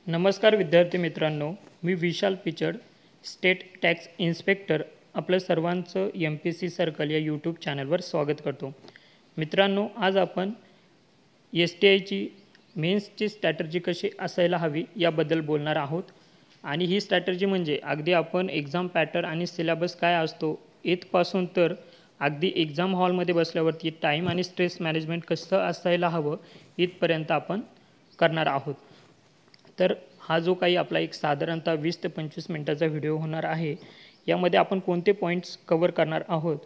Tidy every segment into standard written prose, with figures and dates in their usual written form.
नमस्कार विद्यार्थी मित्रांनो, मी विशाल पिचड, स्टेट टॅक्स इन्स्पेक्टर आपलं सर्वांचं MPC सर्कल या यूट्यूब चॅनलवर स्वागत करतो. मित्रांनो, आज आपण STIची मेन्सची स्ट्रॅटर्जी कशी असायला हवी याबद्दल बोलणार आहोत. आणि ही स्ट्रॅटर्जी म्हणजे अगदी आपण एक्झाम पॅटर्न आणि सिलेबस काय असतो इथपासून तर अगदी एक्झाम हॉलमध्ये बसल्यावरती टाईम आणि स्ट्रेस मॅनेजमेंट कसं असायला हवं इथपर्यंत आपण करणार आहोत. तर हा जो काही आपला एक साधारणतः 20 ते 25 मिनिटाचा व्हिडिओ होणार आहे, यामध्ये आपण कोणते पॉईंट्स कव्हर करणार आहोत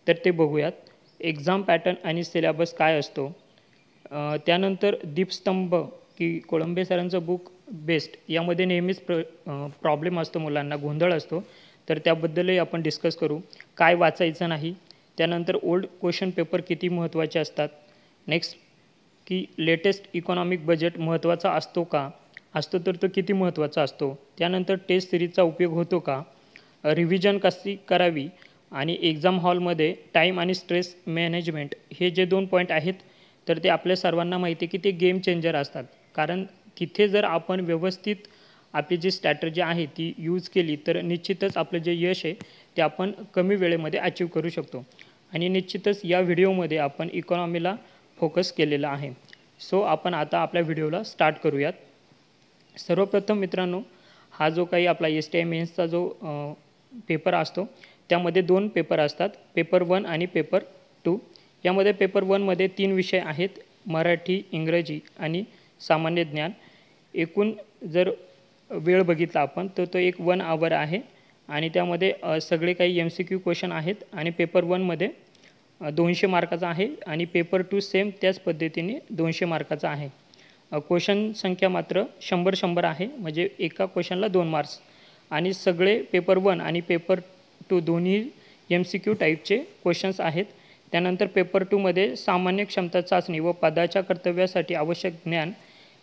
तर ते बघूयात. एक्झाम पॅटर्न आणि सिलेबस काय असतो, त्यानंतर दीपस्तंभ की कोळंबे सरांचं बुक बेस्ट यामध्ये नेहमीच प्रॉब्लेम असतो, मुलांना गोंधळ असतो, तर त्याबद्दलही आपण डिस्कस करू. काय वाचायचं नाही, त्यानंतर ओल्ड क्वेश्चन पेपर किती महत्त्वाचे असतात, नेक्स्ट की लेटेस्ट इकॉनॉमिक बजेट महत्त्वाचा असतो का, असतो तर तो किती महत्त्वाचा असतो, त्यानंतर टेस्ट सिरीजचा उपयोग होतो का, रिव्हिजन कशी करावी, आणि एक्झाम हॉलमध्ये टाईम आणि स्ट्रेस मॅनेजमेंट हे जे 2 पॉईंट आहेत तर ते आपल्या सर्वांना माहिती आहे की ते गेम चेंजर असतात. कारण तिथे जर आपण व्यवस्थित आपली जी स्ट्रॅटर्जी आहे ती यूज केली तर निश्चितच आपलं जे यश आहे ते आपण कमी वेळेमध्ये अचीव करू शकतो. आणि निश्चितच या व्हिडिओमध्ये आपण इकॉनॉमीला फोकस केलेला आहे. सो आपण आता आपल्या व्हिडिओला स्टार्ट करूयात. सर्वप्रथम मित्रांनो, हा जो काही आपला STI मेन्सचा जो पेपर असतो त्यामध्ये 2 पेपर असतात, पेपर 1 आणि पेपर 2. यामध्ये पेपर 1मध्ये 3 विषय आहेत, मराठी, इंग्रजी आणि सामान्य ज्ञान. एकूण जर वेळ बघितला आपण तर तो एक 1 आवर आहे आणि त्यामध्ये सगळे काही MCQ क्वेश्चन आहेत. आणि पेपर 1मध्ये 200 मार्काचा आहे आणि पेपर 2 सेम त्याच पद्धतीने 200 मार्काचा आहे. क्वेश्चन संख्या मात्र 100 आहे, म्हणजे एका क्वेश्चनला 2 मार्क्स. आणि सगळे पेपर 1 आणि पेपर 2 दोन्ही MCQ टाईपचे क्वेश्चन्स आहेत. त्यानंतर पेपर 2मध्ये सामान्य क्षमता चाचणी व पदाच्या कर्तव्यासाठी आवश्यक ज्ञान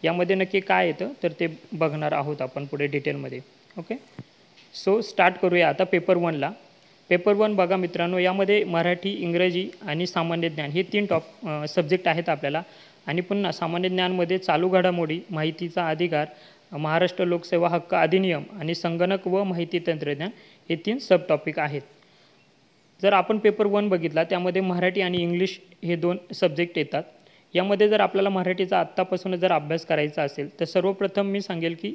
यामध्ये नक्की काय येतं तर ते बघणार आहोत आपण पुढे डिटेलमध्ये. ओके, सो स्टार्ट करूया आता पेपर 1ला. पेपर 1 बघा मित्रांनो, यामध्ये मराठी, इंग्रजी आणि सामान्य ज्ञान हे 3 सब्जेक्ट आहेत आपल्याला. आणि पुन्हा सामान्य ज्ञानमध्ये चालू घडामोडी, माहितीचा अधिकार, महाराष्ट्र लोकसेवा हक्क अधिनियम आणि संगणक व माहिती तंत्रज्ञान हे 3 सब टॉपिक आहेत. जर आपण पेपर 1 बघितला त्यामध्ये मराठी आणि इंग्लिश हे 2 सब्जेक्ट येतात. यामध्ये जर आपल्याला मराठीचा आत्तापासूनच जर अभ्यास करायचा असेल तर सर्वप्रथम मी सांगेल की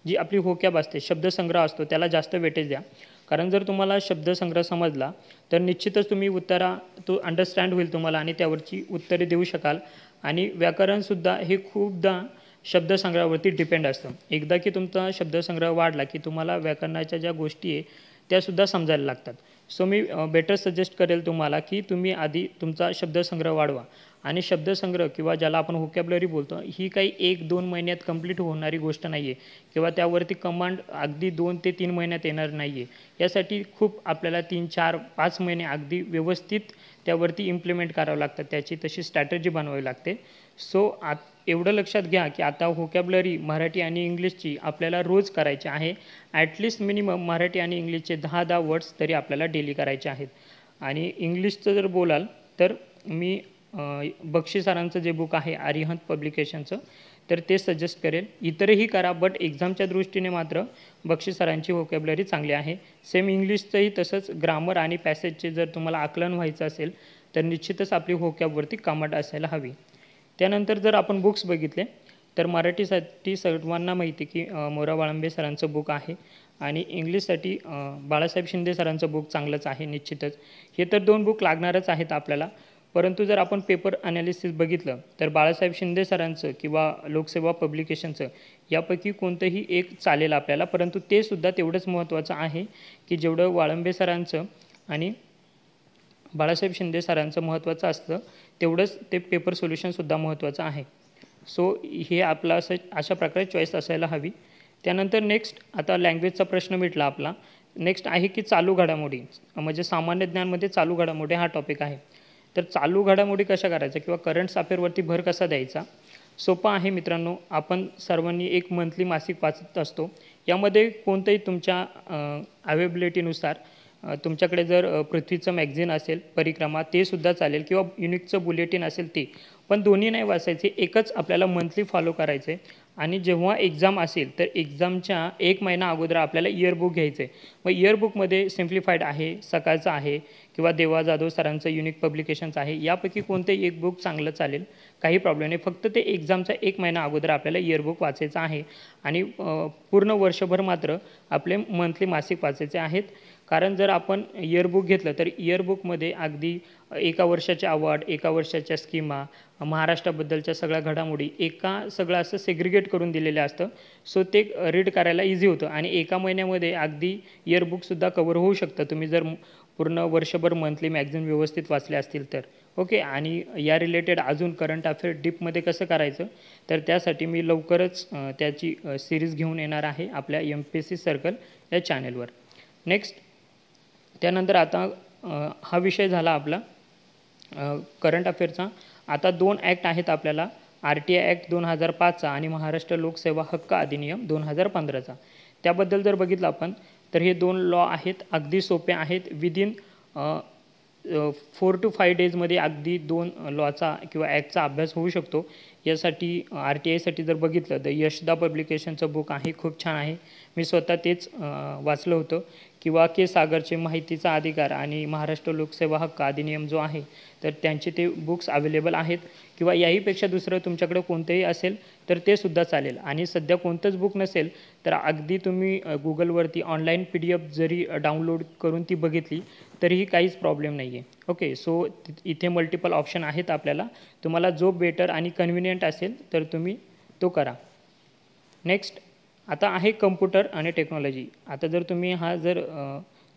जी आपली होक्याब असते, शब्दसंग्रह असतो, त्याला जास्त वेटेज द्या. कारण जर तुम्हाला शब्दसंग्रह समजला तर निश्चितच तुम्ही तो अंडरस्टँड होईल तुम्हाला आणि त्यावरची उत्तरे देऊ शकाल. आणि व्याकरणसुद्धा हे खूपदा शब्दसंग्रहावरती डिपेंड असतं. एकदा की तुमचा शब्दसंग्रह वाढला की तुम्हाला व्याकरणाच्या ज्या गोष्टी आहे त्यासुद्धा समजायला लागतात. सो मी बेटर सजेस्ट करेल तुम्हाला की तुम्ही आधी तुमचा शब्दसंग्रह वाढवा. आणि शब्दसंग्रह किंवा ज्याला आपण व्होकॅब्युलरी बोलतो ही काही 1-2 महिन्यात कंप्लीट होणारी गोष्ट नाही आहे, किंवा त्यावरती कमांड अगदी 2 ते 3 महिन्यात येणार नाही आहे. यासाठी खूप आपल्याला 3, 4, 5 महिने अगदी व्यवस्थित त्यावरती इम्प्लिमेंट करावं लागतं, त्याची तशी स्ट्रॅटर्जी बनवावी लागते. सो एवढं लक्षात घ्या की आता व्होकॅब्युलरी मराठी आणि इंग्लिशची आपल्याला रोज करायची आहे. ॲटलिस्ट मिनिमम मराठी आणि इंग्लिशचे 10-10 वर्ड्स तरी आपल्याला डेली करायचे आहेत. आणि इंग्लिशचं जर बोलाल तर मी बक्षी सरांचं जे बुक आहे अरिहंत पब्लिकेशनचं तर ते सजेस्ट करेल. इतरही करा, बट एक्झामच्या दृष्टीने मात्र बक्षी सरांची व्होकॅब्युलरी चांगली आहे. सेम इंग्लिशचंही तसंच ग्रामर आणि पॅसेजचे जर तुम्हाला आकलन व्हायचं असेल तर निश्चितच आपली व्होकॅबवरती कमांड असायला हवी. त्यानंतर जर आपण बुक्स बघितले तर मराठीसाठी सर्वांना माहिती की मोरा वाळंबे सरांचं बुक आहे. आणि इंग्लिशसाठी बाळासाहेब शिंदे सरांचं बुक चांगलंच आहे निश्चितच. हे तर 2 बुक लागणारच आहेत आपल्याला. परंतु जर आपण पेपर ॲनालिसिस बघितलं तर बाळासाहेब शिंदे सरांचं किंवा लोकसेवा पब्लिकेशनचं यापैकी कोणतंही एक चालेल आपल्याला, परंतु ते सुद्धा तेवढंच महत्त्वाचं आहे की जेवढं वाळंबे सरांचं आणि बाळासाहेब शिंदे सरांचं महत्त्वाचं असतं तेवढंच ते पेपर सोल्युशनसुद्धा महत्त्वाचं आहे. सो हे आपलं अशा प्रकारे चॉईस असायला हवी. त्यानंतर नेक्स्ट आता लँग्वेजचा प्रश्न मिटला आपला. नेक्स्ट आहे की चालू घडामोडी, म्हणजे सामान्य ज्ञानमध्ये चालू घडामोडी हा टॉपिक आहे. तर चालू घडामोडी कशा करायच्या किंवा करंट्स अफेअरवरती भर कसा द्यायचा, सोपा आहे मित्रांनो. आपण सर्वांनी एक मंथली मासिक वाचत असतो. यामध्ये कोणतंही तुमच्या अवेबिलिटीनुसार तुमच्याकडे जर पृथ्वीचं मॅगझिन असेल परिक्रमा ते सुद्धा चालेल, किंवा युनिकचं बुलेटिन असेल ते, पण दोन्ही नाही वाचायचे, एकच आपल्याला मंथली फॉलो करायचं आहे. आणि जेव्हा एक्झाम असेल तर एक्झामच्या 1 महिना अगोदर आपल्याला इयरबुक घ्यायचं आहे. मग इयरबुकमध्ये सिम्प्लिफाईड आहे, सकाळचं आहे किंवा देवा जाधव सरांचं युनिक पब्लिकेशन्स आहे. यापैकी कोणतेही एक बुक चांगलं चालेल, काही प्रॉब्लेम नाही. फक्त ते एक्झामचा 1 महिना अगोदर आपल्याला इयरबुक वाचायचं आहे आणि पूर्ण वर्षभर मात्र आपले मंथली मासिक वाचायचे आहेत. कारण जर आपण इयरबुक घेतलं तर इयरबुकमध्ये अगदी एका वर्षाचे अवॉर्ड, एका वर्षाच्या स्कीमा, महाराष्ट्राबद्दलच्या सगळ्या घडामोडी सगळं असं सेग्रिगेट करून दिलेलं असतं. सो ते रीड करायला इझी होतं आणि एका महिन्यामध्ये अगदी इयरबुकसुद्धा कव्हर होऊ शकतं तुम्ही जर पूर्ण वर्षभर मंथली मॅगझिन व्यवस्थित वाचले असतील तर. ओके. आणि या रिलेटेड अजून करंट अफेअर डीपमध्ये कसं करायचं तर त्यासाठी मी लवकरच त्याची सिरीज घेऊन येणार आहे आपल्या MPSC सर्कल या चॅनेलवर. नेक्स्ट त्यानंतर आता हा विषय झाला आपला करंट अफेअरचा. आता 2 ॲक्ट आहेत आपल्याला, RTI ॲक्ट 2005चा आणि महाराष्ट्र लोकसेवा हक्क अधिनियम 2015चा. त्याबद्दल जर बघितलं आपण तर हे 2 लॉ आहेत, अगदी सोपे आहेत. विदिन 4 to 5 डेजमध्ये अगदी 2 लॉचा किंवा ॲक्टचा अभ्यास होऊ शकतो. यासाठी RTIसाठी जर बघितलं तर यशदा पब्लिकेशनचं बुक आहे, खूप छान आहे. मी स्वतः तेच वाचलं होतं. किंवा के सागरचे माहितीचा अधिकार आणि महाराष्ट्र लोकसेवा हक्क अधिनियम जो आहे तर त्यांचे ते बुक्स अवेलेबल आहेत. किंवा याहीपेक्षा दुसरं तुमच्याकडे कोणतेही असेल तर ते सुद्धा चालेल. आणि सध्या कोणतंच बुक नसेल तर अगदी तुम्ही गुगलवरती ऑनलाईन PDF जरी डाउनलोड करून ती बघितली तरीही काहीच प्रॉब्लेम नाही आहे. ओके. सो इथे मल्टिपल ऑप्शन आहेत आपल्याला. तुम्हाला जो बेटर आणि कन्व्हिनियंट असेल तर तुम्ही तो करा. नेक्स्ट आता आहे कम्प्युटर आणि टेक्नॉलॉजी. आता जर तुम्ही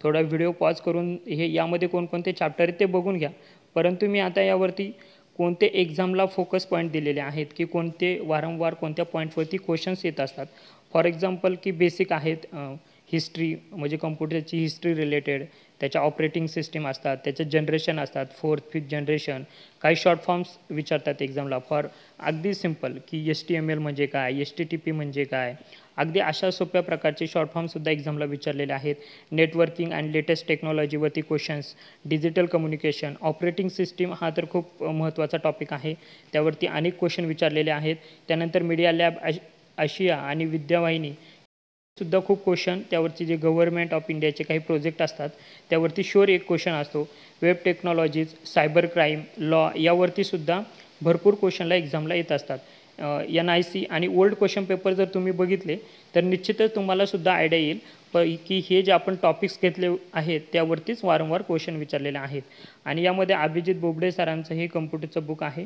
थोडा व्हिडिओ पॉज करून यामध्ये कोणकोणते चॅप्टर आहेत ते बघून घ्या. परंतु मी आता यावरती कोणते एक्झामला फोकस पॉईंट दिलेले आहेत की कोणते वारंवार कोणत्या पॉईंटवरती क्वेश्चन्स येत असतात. फॉर एक्झाम्पल की बेसिक आहेत, हिस्ट्री म्हणजे कम्प्युटरची हिस्ट्री रिलेटेड, त्याच्या ऑपरेटिंग सिस्टीम असतात, त्याचे जनरेशन असतात, 4th 5th जनरेशन. काही शॉर्ट फॉर्म्स विचारतात एक्झामला फॉर अगदी सिम्पल की HTML म्हणजे काय, HTTP म्हणजे काय. अगदी अशा सोप्या प्रकारचे शॉर्ट फॉर्मसुद्धा एक्झामला विचारलेले आहेत. नेटवर्किंग अँड लेटेस्ट टेक्नॉलॉजीवरती questions, digital communication, operating system हा तर खूप महत्त्वाचा टॉपिक आहे. त्यावरती अनेक क्वेश्चन विचारलेले आहेत. त्यानंतर मीडिया लॅब आशिया आणि विद्यावाहिनी सुद्धा खूप क्वेश्चन. त्यावरती जे गव्हर्नमेंट ऑफ इंडियाचे काही प्रोजेक्ट असतात त्यावरती शुअर एक क्वेश्चन असतो. Web technologies, cyber crime, law यावरती सुद्धा भरपूर क्वेश्चनला एक्झामला येत असतात. NIC आणि ओल्ड क्वेश्चन पेपर जर तुम्ही बघितले तर निश्चितच तुम्हाला सुद्धा आयडिया येईल की हे जे आपण टॉपिक्स घेतले आहेत त्यावरतीच वारंवार क्वेश्चन विचारलेले आहेत. आणि यामध्ये अभिजित बोबडे सरांचं हे कम्प्युटरचं बुक आहे.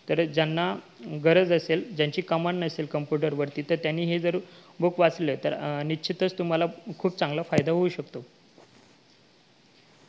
तर ज्यांना गरज असेल, ज्यांची कमांड नसेल कम्प्युटरवरती तर त्यांनी हे जर बुक वाचलं तर निश्चितच तुम्हाला खूप चांगला फायदा होऊ शकतो.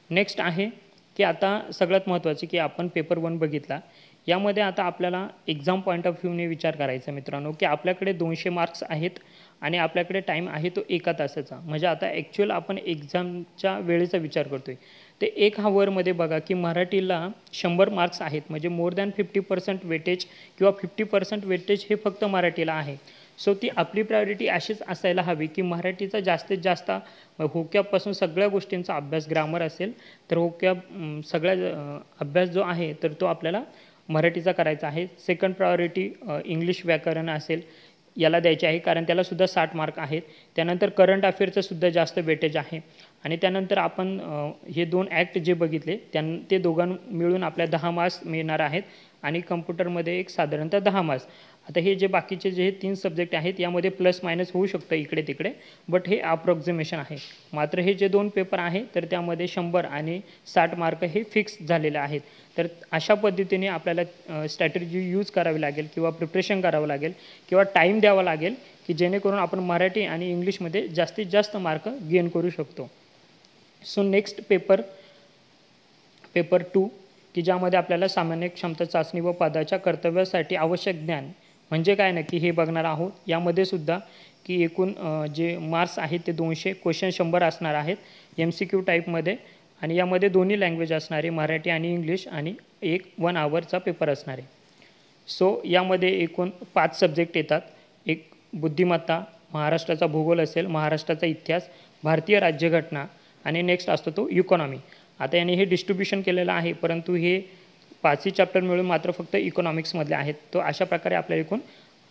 नेक्स्ट आहे की आता सगळ्यात महत्त्वाचे की आपण पेपर 1 बघितला. यामध्ये आता आपल्याला एक्झाम पॉईंट ऑफ व्ह्यूने विचार करायचा मित्रांनो की आपल्याकडे 200 मार्क्स आहेत आणि आपल्याकडे टाईम आहे तो 1 तासाचा. म्हणजे आता ॲक्च्युअल आपण एक्झामच्या वेळेचा विचार करतो आहे. ते 1 हवरमध्ये बघा की मराठीला 100 मार्क्स आहेत. म्हणजे मोर दॅन 50% वेटेज किंवा 50% वेटेज हे फक्त मराठीला आहे. सो ती आपली प्रायोरिटी अशीच असायला हवी की मराठीचा जास्तीत जास्त होक्यापासून सगळ्या गोष्टींचा अभ्यास, ग्रामर असेल तर सगळ्या अभ्यास जो आहे तर तो आपल्याला मराठीचा करायचा आहे. सेकंड प्रायोरिटी इंग्लिश व्याकरण असेल याला द्यायचे आहे कारण त्यालासुद्धा 60 मार्क आहेत. त्यानंतर करंट अफेअरचं सुद्धा जास्त वेटेज आहे. आणि त्यानंतर आपण हे 2 ॲक्ट जे बघितले ते दोघां मिळून आपल्या 10 मार्क्स मिळणार आहेत आणि कम्प्युटरमध्ये एक साधारणतः 10 मार्क्स. आता हे जे बाकीचे जे 3 सब्जेक्ट आहेत यामध्ये प्लस मायनस होऊ शकतं इकडे तिकडे, बट हे अप्रॉक्झिमेशन आहे. मात्र हे जे 2 पेपर आहे तर त्यामध्ये 100 आणि 60 मार्क हे फिक्स झालेले आहेत. तर अशा पद्धतीने आपल्याला स्ट्रॅटेजी यूज करावी लागेल किंवा प्रिपरेशन करावं लागेल किंवा टाईम द्यावा लागेल की जेणेकरून आपण मराठी आणि इंग्लिशमध्ये जास्तीत जास्त मार्क गेन करू शकतो. सो नेक्स्ट पेपर 2 की ज्यामध्ये आपल्याला सामान्य क्षमता चाचणी व पदाच्या कर्तव्यासाठी आवश्यक ज्ञान म्हणजे काय नक्की हे बघणार आहोत. यामध्ये सुद्धा की एकूण जे मार्क्स आहेत ते 200, क्वेश्चन 100 असणार आहेत MCQ टाईपमध्ये आणि यामध्ये दोन्ही लँग्वेज असणारे मराठी आणि इंग्लिश आणि 1 आवरचा पेपर असणार आहे. सो यामध्ये एकूण 5 सब्जेक्ट येतात. एक बुद्धिमत्ता, महाराष्ट्राचा भूगोल असेल, महाराष्ट्राचा इतिहास, भारतीय राज्यघटना आणि नेक्स्ट असतो तो इकॉनॉमी. आता याने हे डिस्ट्रीब्युशन केलेलं आहे परंतु हे 5ही चॅप्टर मिळून मात्र फक्त इकॉनॉमिक्समधले आहेत. तो अशा प्रकारे आपल्या एकूण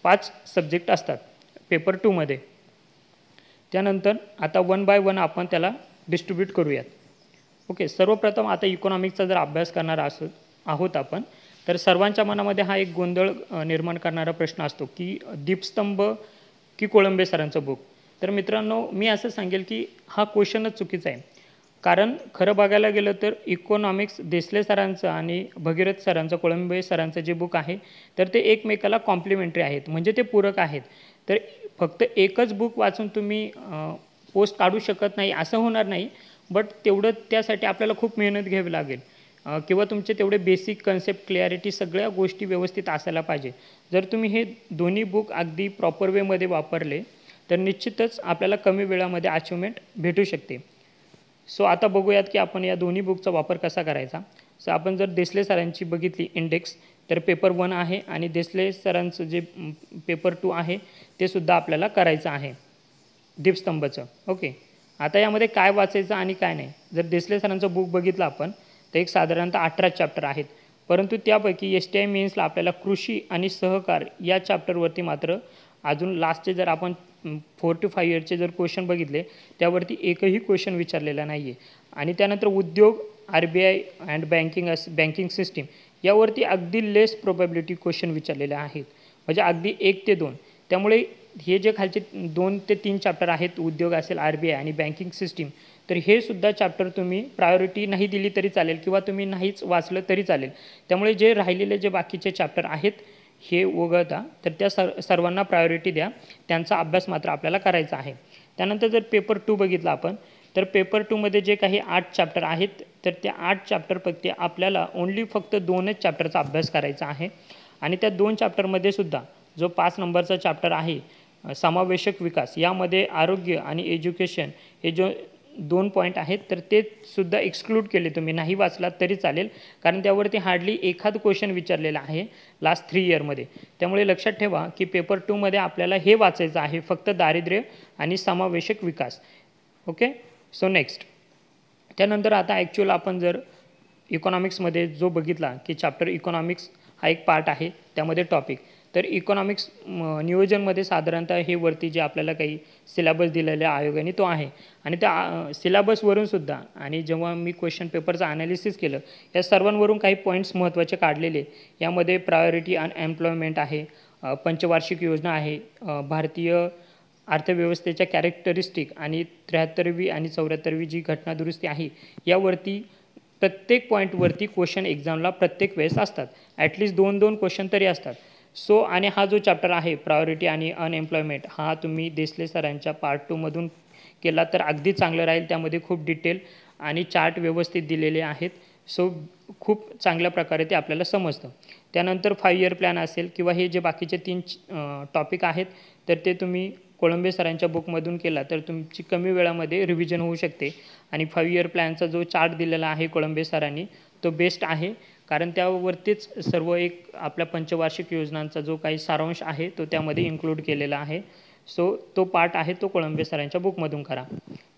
5 सब्जेक्ट असतात पेपर 2मध्ये. त्यानंतर आता वन बाय वन आपण त्याला डिस्ट्रीब्यूट करूयात. ओके, सर्वप्रथम आता इकॉनॉमिक्सचा जर अभ्यास करणार आहोत आपण, तर सर्वांच्या मनामध्ये हा एक गोंधळ निर्माण करणारा प्रश्न असतो की दीपस्तंभ की कोळंबे सरांचं बुक. तर मित्रांनो, मी असं सांगेल की हा क्वेश्चनच चुकीचा आहे. कारण खरं बघायला गेलं तर इकॉनॉमिक्स देसले सरांचं आणि भगीरथ सरांचं, कोळंबे सरांचं जे बुक आहे, तर ते एकमेकाला कॉम्प्लिमेंटरी आहेत, म्हणजे ते पूरक आहेत. तर फक्त एकच बुक वाचून तुम्ही पोस्ट काढू शकत नाही असं होणार नाही, बट तेवढं त्यासाठी आपल्याला खूप मेहनत घ्यावी लागेल किंवा तुमचे तेवढे बेसिक कन्सेप्ट, क्लॅरिटी, सगळ्या गोष्टी व्यवस्थित असायला पाहिजे. जर तुम्ही हे दोन्ही बुक अगदी प्रॉपर वेमध्ये वापरले तर निश्चितच आपल्याला कमी वेळामध्ये अचिव्हमेंट भेटू शकते. सो आता बघूयात की आपण या दोन्ही बुकचा वापर कसा करायचा. सो आपण जर देसले सरांची बघितली इंडेक्स, तर पेपर 1 आहे आणि देसले सरांचं जे पेपर 2 आहे ते सुद्धा आपल्याला करायचं आहे दीपस्तंभचं. ओके, आता यामध्ये काय वाचायचं आणि काय नाही. जर देसले सरांचं बुक बघितलं आपण तर एक साधारणतः 18 चॅप्टर आहेत, परंतु त्यापैकी STI मेन्सला आपल्याला कृषी आणि सहकार या चॅप्टरवरती मात्र अजून लास्टचे जर आपण 4 to 5 इयरचे जर क्वेश्चन बघितले त्यावरती एकही क्वेश्चन विचारलेला नाही आहे. आणि त्यानंतर उद्योग, RBI अँड बँकिंग सिस्टीम यावरती अगदी लेस प्रोबॅबिलिटी क्वेश्चन विचारलेले आहेत, म्हणजे अगदी 1 ते 2. त्यामुळे हे जे खालचे 2 ते 3 चॅप्टर आहेत, उद्योग असेल, RBI आणि बँकिंग सिस्टीम, तर हे सुद्धा चॅप्टर तुम्ही प्रायोरिटी नाही दिली तरी चालेल किंवा तुम्ही नाहीच वाचलं तरी चालेल. त्यामुळे जे राहिलेले जे बाकीचे चॅप्टर आहेत हे वगळता तर त्या सर्वांना प्रायोरिटी द्या, त्यांचा अभ्यास मात्र आपल्याला करायचा आहे. त्यानंतर जर पेपर 2 बघितला आपण, तर पेपर 2मध्ये जे काही 8 चॅप्टर आहेत, तर त्या 8 चॅप्टरपैकी आपल्याला फक्त 2च चॅप्टरचा अभ्यास करायचा आहे. आणि त्या 2 चॅप्टरमध्ये सुद्धा जो 5 नंबरचा चॅप्टर आहे समावेशक विकास, यामध्ये आरोग्य आणि एज्युकेशन हे जो 2 पॉईंट आहेत, तर ते सुद्धा एक्सक्लूड केले, तुम्ही नाही वाचलात तरी चालेल, कारण त्यावरती हार्डली एखाद क्वेश्चन विचारलेला आहे लास्ट 3 इयरमध्ये. त्यामुळे लक्षात ठेवा की पेपर 2मध्ये आपल्याला हे वाचायचं आहे, फक्त दारिद्र्य आणि समावेशक विकास. Okay, so next. त्यानंतर आता ॲक्च्युअल आपण जर इकॉनॉमिक्समध्ये जो बघितला की चॅप्टर इकॉनॉमिक्स हा एक पार्ट आहे, त्यामध्ये टॉपिक, तर इकॉनॉमिक्स नियोजनमध्ये साधारणतः हे वरती जे आपल्याला काही सिलेबस दिलेल्या आयोगाने तो आहे. आणि त्या सिलेबसवरून सुद्धा, आणि जेव्हा मी क्वेश्चन पेपरचं ॲनालिसिस केलं, या सर्वांवरून काही पॉईंट्स महत्त्वाचे काढलेले. यामध्ये प्रायोरिटी अनएम्प्लॉयमेंट आहे, पंचवार्षिक योजना आहे, भारतीय अर्थव्यवस्थेच्या कॅरेक्टरिस्टिक आणि 73वी आणि 74वी जी घटनादुरुस्ती आहे, यावरती प्रत्येक पॉईंटवरती क्वेश्चन एक्झामला प्रत्येक वेळेस असतात. ॲटलिस्ट 2-2 क्वेश्चन तरी असतात. सो आणि हा जो चॅप्टर आहे प्रायोरिटी आणि अनएम्प्लॉयमेंट, हा तुम्ही देसले सरांच्या पार्ट 2मधून केला तर अगदी चांगलं राहील. त्यामध्ये खूप डिटेल आणि चार्ट व्यवस्थित दिलेले आहेत. सो खूप चांगल्या प्रकारे ते आपल्याला समजतं. त्यानंतर 5 इयर प्लॅन असेल किंवा हे जे बाकीचे 3 टॉपिक आहेत, तर ते तुम्ही कोळंबे सरांच्या बुकमधून केला तर तुमची कमी वेळामध्ये रिव्हिजन होऊ शकते. आणि 5 इयर प्लॅनचा जो चार्ट दिलेला आहे कोळंबे सरांनी, तो बेस्ट आहे, कारण त्यावरतीच सर्व एक आपल्या पंचवार्षिक योजनांचा जो काही सारांश आहे तो त्यामध्ये इन्क्लूड केलेला आहे. सो तो पार्ट आहे तो कोळंबे सरांच्या बुकमधून करा.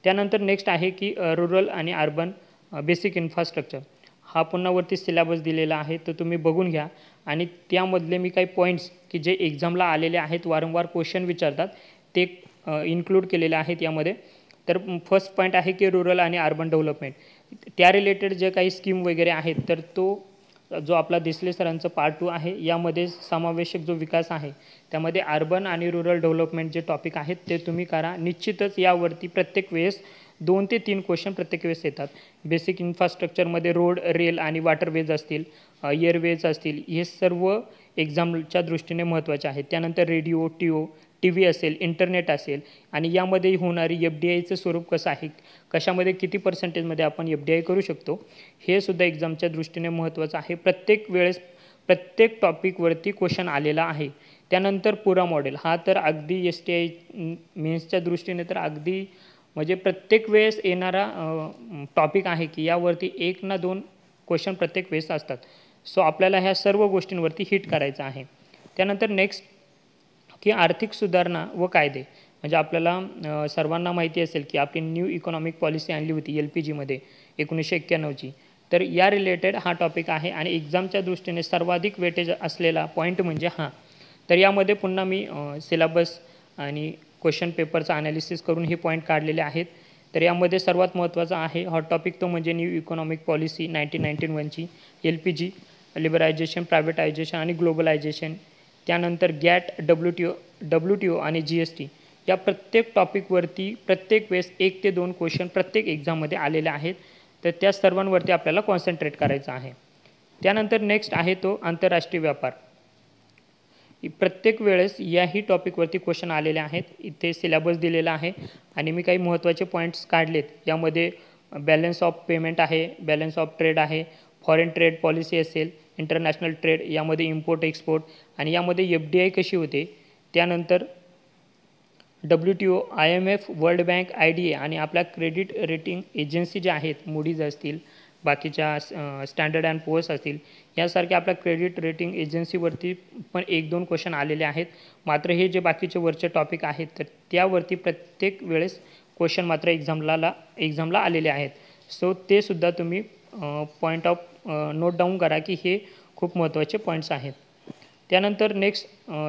त्यानंतर नेक्स्ट आहे की रुरल आणि अर्बन बेसिक इन्फ्रास्ट्रक्चर, हा पुन्हा वरती सिलेबस दिलेला आहे, तर तुम्ही बघून घ्या. आणि त्यामधले मी काही पॉईंट्स की जे एक्झामला आलेले आहेत, वारंवार क्वेश्चन विचारतात, ते इन्क्लूड केलेले आहेत यामध्ये. तर फर्स्ट पॉईंट आहे की रुरल आणि अर्बन डेव्हलपमेंट, त्या रिलेटेड जे काही स्कीम वगैरे आहेत, तर तो जो आपला देसले सरांचं पार्ट 2 आहे, यामध्ये समावेशक जो विकास आहे त्यामध्ये अर्बन आणि रुरल डेव्हलपमेंट जे टॉपिक आहेत ते तुम्ही करा. निश्चितच यावरती प्रत्येक वेळेस 2 ते 3 क्वेश्चन प्रत्येक वेळेस येतात. बेसिक इन्फ्रास्ट्रक्चरमध्ये रोड, रेल आणि वॉटरवेज असतील, एअरवेज असतील, हे सर्व एक्झामच्या दृष्टीने महत्त्वाचे आहेत. त्यानंतर रेडिओ, TV असेल, इंटरनेट असेल, आणि यामध्ये होणारी FDIचं स्वरूप कसं आहे, कशामध्ये किती पर्सेंटेजमध्ये आपण FDI करू शकतो, हे सुद्धा एक्झामच्या दृष्टीने महत्त्वाचं आहे. प्रत्येक वेळेस प्रत्येक टॉपिकवरती क्वेश्चन आलेला आहे. त्यानंतर पुरा मॉडेल, हा तर अगदी STI मेन्सच्या दृष्टीने तर अगदी म्हणजे प्रत्येक वेळेस येणारा टॉपिक आहे की यावरती 1 ना 2 क्वेश्चन प्रत्येक वेळेस असतात. सो आपल्याला ह्या सर्व गोष्टींवरती हिट करायचं आहे. त्यानंतर नेक्स्ट की आर्थिक सुधारणा व कायदे, म्हणजे आपल्याला सर्वांना माहिती असेल की आपली न्यू इकॉनॉमिक पॉलिसी आणली होती LPGमध्ये 1991ची, तर या रिलेटेड हा टॉपिक आहे. आणि एक्झामच्या दृष्टीने सर्वाधिक वेटेज असलेला पॉईंट म्हणजे हा. तर यामध्ये पुन्हा मी सिलेबस आणि क्वेश्चन पेपरचा ॲनालिसिस करून हे पॉईंट काढलेले आहेत. तर यामध्ये सर्वात महत्त्वाचा आहे हॉट टॉपिक तो म्हणजे न्यू इकॉनॉमिक पॉलिसी 1991ची, LPG, लिबरायझेशन, प्रायव्हेटायझेशन आणि ग्लोबलायझेशन. त्यानंतर गॅट, WTO आणि GST या प्रत्येक टॉपिकवरती प्रत्येक वेळेस 1 ते 2 क्वेश्चन प्रत्येक एक्झाममध्ये आलेले आहेत. तर त्या सर्वांवरती आपल्याला कॉन्सन्ट्रेट करायचं आहे. त्यानंतर नेक्स्ट आहे तो आंतरराष्ट्रीय व्यापार. प्रत्येक वेळेस याही टॉपिकवरती क्वेश्चन आलेले आहेत. इथे सिलेबस दिलेला आहे आणि मी काही महत्त्वाचे पॉईंट्स काढलेत. यामध्ये बॅलन्स ऑफ पेमेंट आहे, बॅलन्स ऑफ ट्रेड आहे, फॉरेन ट्रेड पॉलिसी असेल, इंटरनॅशनल ट्रेड, यामध्ये इम्पोर्ट एक्सपोर्ट आणि यामध्ये FDI कशी होते. त्यानंतर WTO, IMF, world bank, IDA आणि आपल्या क्रेडिट रेटिंग एजन्सी ज्या आहेत, मूडीज असतील, बाकीच्या स्टँडर्ड अँड पुअर्स असतील, यासारख्या आपल्या क्रेडिट रेटिंग एजन्सीवरती पण 1-2 क्वेश्चन आलेले आहेत. मात्र हे जे बाकीचे वरचे टॉपिक आहेत तर त्यावरती प्रत्येक वेळेस क्वेश्चन मात्र एक्झामला आलेले आहेत. सो ते सुद्धा तुम्ही पॉईंट ऑफ नोट डाऊन करा की हे खूप महत्त्वाचे पॉईंट्स आहेत. त्यानंतर नेक्स्ट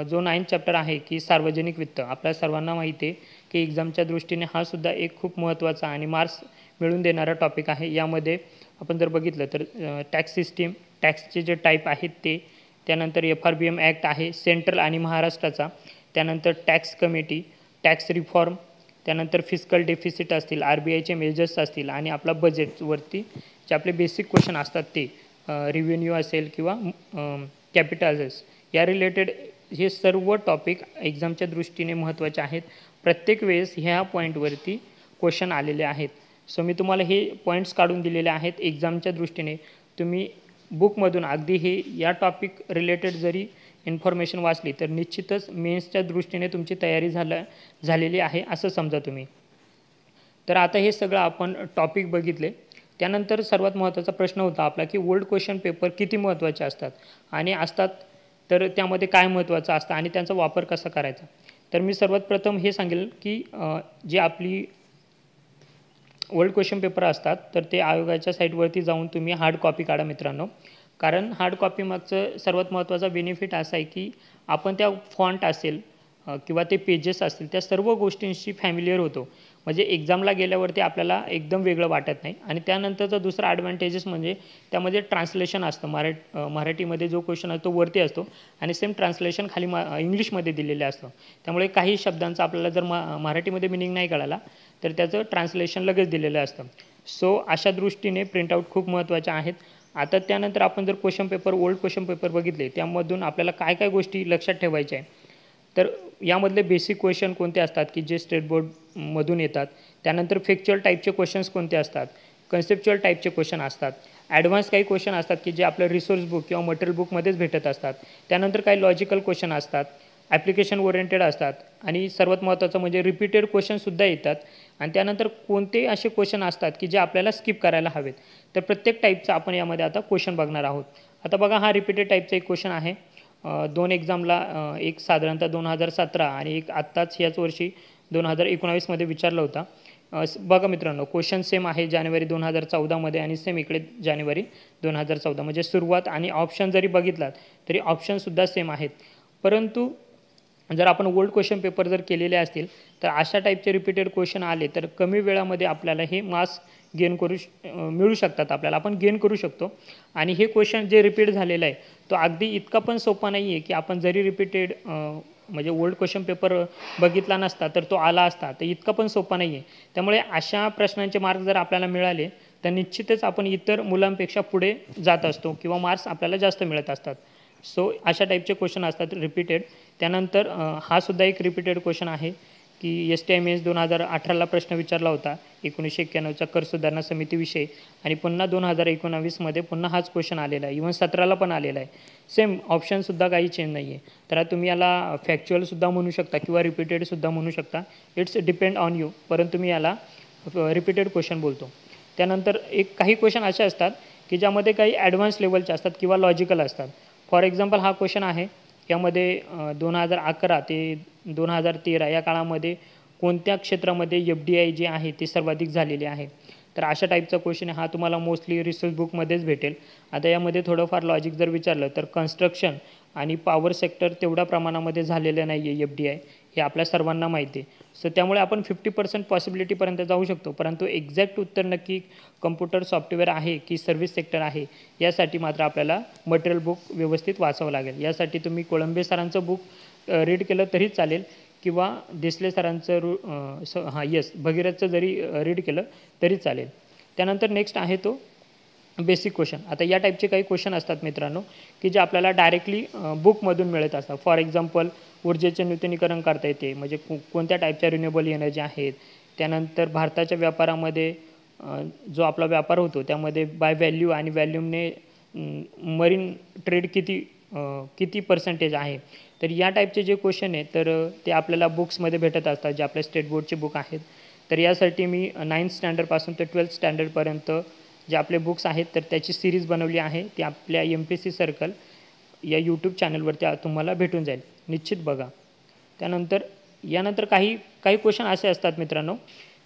जो 9th चॅप्टर आहे की सार्वजनिक वित्त. आपल्या सर्वांना माहिती आहे की एक्झामच्या दृष्टीने हा सुद्धा एक खूप महत्त्वाचा आणि मार्क्स मिळवून देणारा टॉपिक आहे. यामध्ये आपण जर बघितलं तर टॅक्स सिस्टीम, टॅक्सचे जे टाईप आहेत ते, त्यानंतर FRBM ॲक्ट आहे सेंट्रल आणि महाराष्ट्राचा, त्यानंतर टॅक्स कमिटी, टॅक्स रिफॉर्म, त्यानंतर फिस्कल डेफिसिट असतील, RBIचे मेजर्स असतील आणि आपला बजेटवरती जे आपले बेसिक क्वेश्चन असतात ते रिव्हेन्यू असेल किंवा कॅपिटल्स या रिलेटेड हे सर्व टॉपिक एक्झामच्या दृष्टीने महत्त्वाचे आहेत. प्रत्येक वेळेस ह्या पॉईंटवरती क्वेश्चन आलेले आहेत. सो मी तुम्हाला हे पॉईंट्स काढून दिलेले आहेत. एक्झामच्या दृष्टीने तुम्ही बुकमधून अगदी हे या टॉपिक रिलेटेड जरी इन्फॉर्मेशन वाचली तर निश्चितच मेन्सच्या दृष्टीने तुमची तयारी झालेली आहे असं समजा तुम्ही. तर आता हे सगळं आपण टॉपिक बघितले. त्यानंतर सर्वात महत्त्वाचा प्रश्न होता आपला की ओल्ड क्वेश्चन पेपर किती महत्त्वाचे असतात आणि असतात तर त्यामध्ये काय महत्त्वाचं असतं आणि त्यांचा वापर कसा करायचा. तर मी सर्वात प्रथम हे सांगेल की जी आपली ओल्ड क्वेश्चन पेपर असतात तर ते आयोगाच्या साईटवरती जाऊन तुम्ही हार्ड कॉपी काढा मित्रांनो. कारण हार्ड कॉपी मागचं सर्वात महत्त्वाचा बेनिफिट असा आहे की आपण त्या फॉन्ट असेल किंवा ते पेजेस असतील त्या सर्व गोष्टींशी फॅमिलियर होतो. म्हणजे एक्झामला गेल्यावरती आपल्याला एकदम वेगळं वाटत नाही. आणि त्यानंतरचा दुसरा ॲडव्हान्टेजेस म्हणजे त्यामध्ये ट्रान्सलेशन असतं. मराठीमध्ये जो क्वेश्चन असतो वरती असतो आणि सेम ट्रान्सलेशन खाली इंग्लिशमध्ये दिलेले असतं. त्यामुळे काही शब्दांचा आपल्याला जर मराठीमध्ये मिनिंग नाही कळाला तर त्याचं ट्रान्सलेशन लगेच दिलेलं असतं. सो अशा दृष्टीने प्रिंटआउट खूप महत्त्वाच्या आहेत. आता त्यानंतर आपण जर question paper old question paper बघितले त्यामधून आपल्याला काय काय गोष्टी लक्षात ठेवायच्या आहे. तर यामधले बेसिक क्वेश्चन कोणते असतात की जे स्टेट बोर्डमधून येतात. त्यानंतर फेक्च्युअल टाईपचे क्वेश्चन्स कोणते असतात, कन्सेप्च्युअल टाईपचे क्वेश्चन असतात, ॲडव्हान्स काही क्वेश्चन असतात की जे आपल्या रिसोर्स बुक किंवा मटेरियल बुकमध्येच भेटत असतात. त्यानंतर काही लॉजिकल क्वेश्चन असतात, ॲप्लिकेशन ओरिएंटेड असतात आणि सर्वात महत्त्वाचं म्हणजे रिपीटेड क्वेश्चनसुद्धा येतात. आणि त्यानंतर कोणते असे क्वेश्चन असतात की जे आपल्याला स्किप करायला हवेत. तर प्रत्येक टाईपचा आपण यामध्ये आता क्वेश्चन बघणार आहोत. आता बघा हा रिपीटेड टाईपचा एक क्वेश्चन आहे. 2 एक्झामला एक साधारणतः 2017 आणि एक आत्ताच याच वर्षी 2019मध्ये विचारला होता. बघा मित्रांनो क्वेश्चन सेम आहे जानेवारी 2014मध्ये आणि सेम इकडे जानेवारी 2014 म्हणजे सुरुवात आणि ऑप्शन जरी बघितलात तरी ऑप्शनसुद्धा सेम आहेत. परंतु जर आपण ओल्ड क्वेश्चन पेपर जर केलेले असतील तर अशा टाईपचे रिपीटेड क्वेश्चन आले तर कमी वेळामध्ये आपल्याला हे मार्क्स मिळू शकतात. आपण गेन करू शकतो. आणि हे क्वेश्चन जे रिपीट झालेलं आहे तो अगदी इतका पण सोपा नाही आहे की आपण जरी रिपीटेड म्हणजे ओल्ड क्वेश्चन पेपर बघितला नसता तर तो आला असता. तर इतका पण सोपा नाही आहे. त्यामुळे अशा प्रश्नांचे मार्क्स जर आपल्याला मिळाले तर निश्चितच आपण इतर मुलांपेक्षा पुढे जात असतो किंवा मार्क्स आपल्याला जास्त मिळत असतात. सो अशा टाईपचे क्वेश्चन असतात रिपीटेड. त्यानंतर हा सुद्धा एक रिपीटेड क्वेश्चन आहे की STIMS 2018ला प्रश्न विचारला होता 1991च्या कर सुधारणा समितीविषयी आणि पुन्हा 2019मध्ये पुन्हा हाच क्वेश्चन आलेला आहे. इव्हन 17ला पण आलेला आहे. सेम ऑप्शनसुद्धा काही चेंज नाही आहे. तर तुम्ही याला फॅक्च्युअलसुद्धा म्हणू शकता किंवा रिपीटेडसुद्धा म्हणू शकता. It's depend on you. परंतु मी याला रिपीटेड क्वेश्चन बोलतो. त्यानंतर काही क्वेश्चन असे असतात की ज्यामध्ये काही ॲडव्हान्स लेवलचे असतात किंवा लॉजिकल असतात. फॉर एक्झाम्पल हा क्वेश्चन आहे. यामध्ये 2011 ते 2013 या काळामध्ये कोणत्या क्षेत्रामध्ये FDI जे आहे ते सर्वाधिक झालेले आहे. तर अशा टाईपचा क्वेश्चन हा तुम्हाला मोस्टली रिसर्च बुकमध्येच भेटेल. आता यामध्ये थोडंफार लॉजिक जर विचारलं तर कन्स्ट्रक्शन आणि पॉवर सेक्टर तेवढ्या प्रमाणामध्ये झालेलं नाही आहे FDI, हे आपल्या सर्वांना माहिती आहे. सो त्यामुळे आपण 50% पॉसिबिलिटीपर्यंत जाऊ शकतो, परंतु एक्झॅक्ट उत्तर नक्की कम्प्युटर सॉफ्टवेअर आहे की सर्व्हिस सेक्टर आहे यासाठी मात्र आपल्याला मटेरियल बुक व्यवस्थित वाचावं लागेल. यासाठी तुम्ही कोळंबे सरांचं बुक रीड केलं तरी चालेल किंवा देसले सरांचं भगीरथचं जरी रीड केलं तरी चालेल. त्यानंतर नेक्स्ट आहे तो बेसिक क्वेश्चन. आता या टाईपचे काही क्वेश्चन असतात मित्रांनो की जे आपल्याला डायरेक्टली बुकमधून मिळत असतात. फॉर एक्झाम्पल ऊर्जेचे नूतनीकरण करता येते, म्हणजे कोणत्या टाईपच्या रिन्युएबल एनर्जी आहेत. त्यानंतर भारताच्या व्यापारामध्ये जो आपला व्यापार होतो त्यामध्ये बाय व्हॅल्यू आणि व्हॅल्यूमने मरीन ट्रेड किती पर्सेंटेज आहे. तर या टाईपचे जे क्वेश्चन आहे तर ते आपल्याला बुक्समध्ये भेटत असतात, जे आपल्या स्टेट बोर्डचे बुक आहेत. तर यासाठी मी 9th स्टँडर्डपासून ते 12th स्टँडर्डपर्यंत जे आपले बुक्स आहेत तर त्याची सिरीज बनवली आहे. ती आपल्या MPSC सर्कल या यूट्यूब चॅनलवरती तुम्हाला भेटून जाईल, निश्चित बघा. त्यानंतर यानंतर काही क्वेश्चन असे असतात मित्रांनो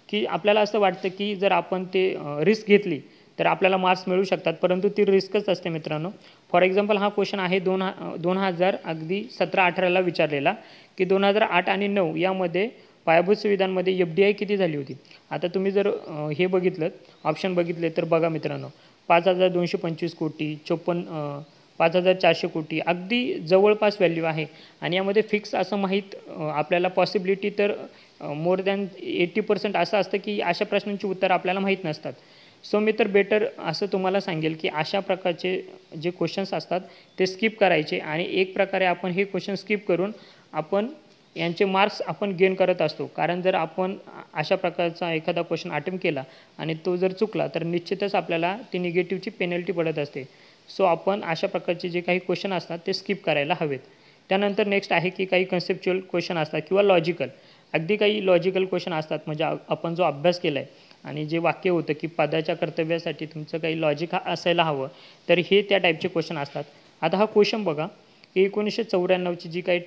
की आपल्याला असं वाटतं की जर आपण ते रिस्क घेतली तर आपल्याला मार्क्स मिळू शकतात, परंतु ती रिस्कच असते मित्रांनो. फॉर एक्झाम्पल हा क्वेश्चन आहे 2017-18ला विचारलेला की 2008 आणि 9 यामध्ये पायाभूत सुविधांमध्ये FDI किती झाली होती. आता तुम्ही जर हे बघितलं ऑप्शन बघितले तर बघा मित्रांनो, 5225 कोटी, 5400 कोटी, अगदी जवळपास व्हॅल्यू आहे. आणि यामध्ये फिक्स असं माहीत आपल्याला पॉसिबिलिटी तर मोर दॅन 80% असं असतं की अशा प्रश्नांची उत्तर आपल्याला माहीत नसतात. सो मी तर बेटर असं तुम्हाला सांगेल की अशा प्रकारचे जे क्वेश्चन्स असतात ते स्किप करायचे आणि एक प्रकारे आपण हे क्वेश्चन स्किप करून आपण यांचे मार्क्स आपण गेन करत असतो. कारण जर आपण अशा प्रकारचा एखादा क्वेश्चन अटेम्प्ट केला आणि तो जर चुकला तर निश्चितच आपल्याला ती निगेटिव्हची पेनल्टी पडत असते. सो आपण अशा प्रकारचे जे काही क्वेश्चन असतात ते स्किप करायला हवेत. त्यानंतर नेक्स्ट आहे की काही कन्सेप्च्युअल क्वेश्चन असतात किंवा लॉजिकल, अगदी काही लॉजिकल क्वेश्चन असतात. म्हणजे आपण जो अभ्यास केला आहे आणि जे वाक्य होतं की पदाच्या कर्तव्यासाठी तुमचं काही लॉजिक असायला हवं, तर हे त्या टाईपचे क्वेश्चन असतात. आता हा क्वेश्चन बघा की 1994ची जी काही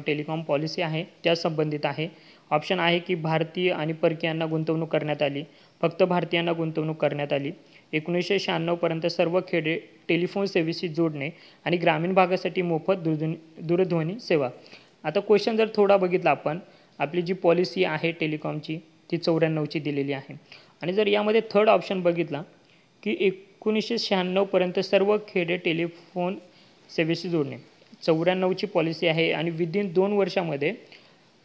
टेलिकॉम पॉलिसी आहे त्या संबंधित आहे. ऑप्शन आहे की भारतीय आणि परकीयांना गुंतवणूक करण्यात आली, फक्त भारतीयांना गुंतवणूक करण्यात आली, 1996पर्यंत सर्व खेडे टेलिफोन सेवेशी जोडणे आणि ग्रामीण भागासाठी मोफत दूरध्वनी सेवा. आता क्वेश्चन जर थोडा बघितला आपण, आपली जी पॉलिसी आहे टेलिकॉमची ती 94ची दिलेली आहे. आणि जर यामध्ये थर्ड ऑप्शन बघितला की 1996पर्यंत सर्व खेडे टेलिफोन सेवेशी जोडणे, 94ची पॉलिसी आहे आणि विदिन 2 वर्षामध्ये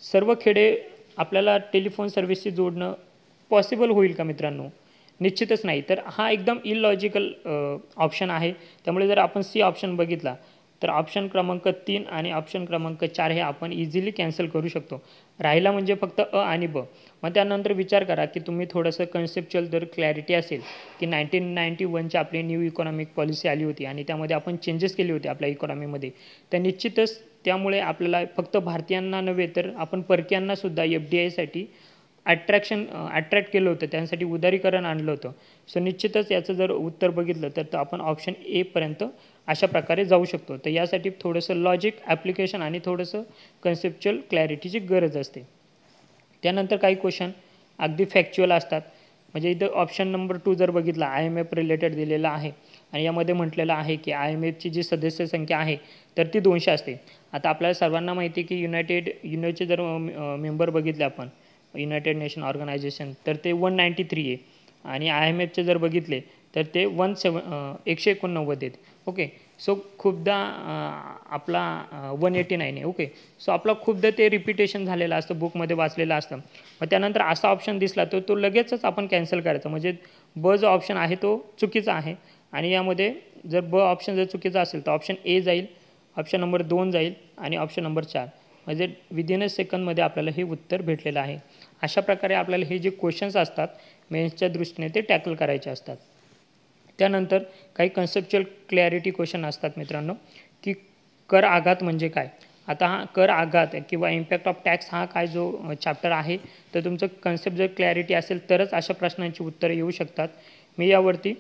सर्व खेडे आपल्याला टेलिफोन सर्व्हिसशी जोडणं पॉसिबल होईल का मित्रांनो? निश्चितच नाही. तर हा एकदम इलॉजिकल ऑप्शन आहे. त्यामुळे जर आपण सी ऑप्शन बघितला तर ऑप्शन क्रमांक 3 आणि ऑप्शन क्रमांक 4 हे आपण इझिली कॅन्सल करू शकतो. राहिला म्हणजे फक्त अ आणि ब. मग त्यानंतर विचार करा की तुम्ही थोडंसं कन्सेप्च्युअल जर क्लॅरिटी असेल की 1991ची आपली न्यू इकॉनॉमिक पॉलिसी आली होती आणि त्यामध्ये आपण चेंजेस केले होते आपल्या इकॉनॉमीमध्ये, तर निश्चितच त्यामुळे आपल्याला फक्त भारतीयांना नव्हे तर आपण परकीयांनासुद्धा FDIसाठी अट्रॅक्ट केलं होतं, त्यांसाठी उदारीकरण आणलं होतं. सो निश्चितच याचं जर उत्तर बघितलं तर आपण ऑप्शन एपर्यंत अशा प्रकारे जाऊ शकतो. तर यासाठी थोडंसं लॉजिक ॲप्लिकेशन आणि थोडंसं कन्सेप्च्युअल क्लॅरिटीची गरज असते. त्यानंतर काही क्वेश्चन अगदी फॅक्च्युअल असतात. म्हणजे इथं ऑप्शन नंबर 2 जर बघितला IMF रिलेटेड दिलेला आहे आणि यामध्ये म्हटलेलं आहे की IMFची जी सदस्य संख्या आहे तर ती 200 असते. आता आपल्याला सर्वांना माहिती आहे की युनोचे जर मेंबर बघितले आपण, युनायटेड नेशन ऑर्गनायझेशन, तर ते 193 आहे आणि IMFचे जर बघितले तर ते 189 आहेत. ओके. सो खूपदा आपला 189 आहे. ओके. सो आपला खूपदा ते रिपिटेशन झालेलं असतं, बुकमध्ये वाचलेलं असतं. मग त्यानंतर असा ऑप्शन दिसला तर तो लगेचच आपण कॅन्सल करायचा. म्हणजे ब जो ऑप्शन आहे तो चुकीचा आहे आणि यामध्ये जर ब ऑप्शन जर चुकीचा असेल तर ऑप्शन ए जाईल, ऑप्शन नंबर 2 जाईल आणि ऑप्शन नंबर 4. म्हणजे विदिन अ सेकंदमध्ये आपल्याला हे उत्तर भेटलेलं आहे. अशा प्रकारे आपल्याला हे जे क्वेश्चन्स असतात मेन्सच्या दृष्टीने ते टॅकल करायचे असतात. त्यानंतर काही कन्सेप्च्युअल क्लॅरिटी क्वेश्चन असतात मित्रांनो की कर आघात म्हणजे काय. आता हा कर आघात किंवा इम्पॅक्ट ऑफ टॅक्स हा काय जो चॅप्टर आहे तर तुमचं कन्सेप्ट जर क्लॅरिटी असेल तरच अशा प्रश्नांची उत्तरं येऊ शकतात. मी यावरती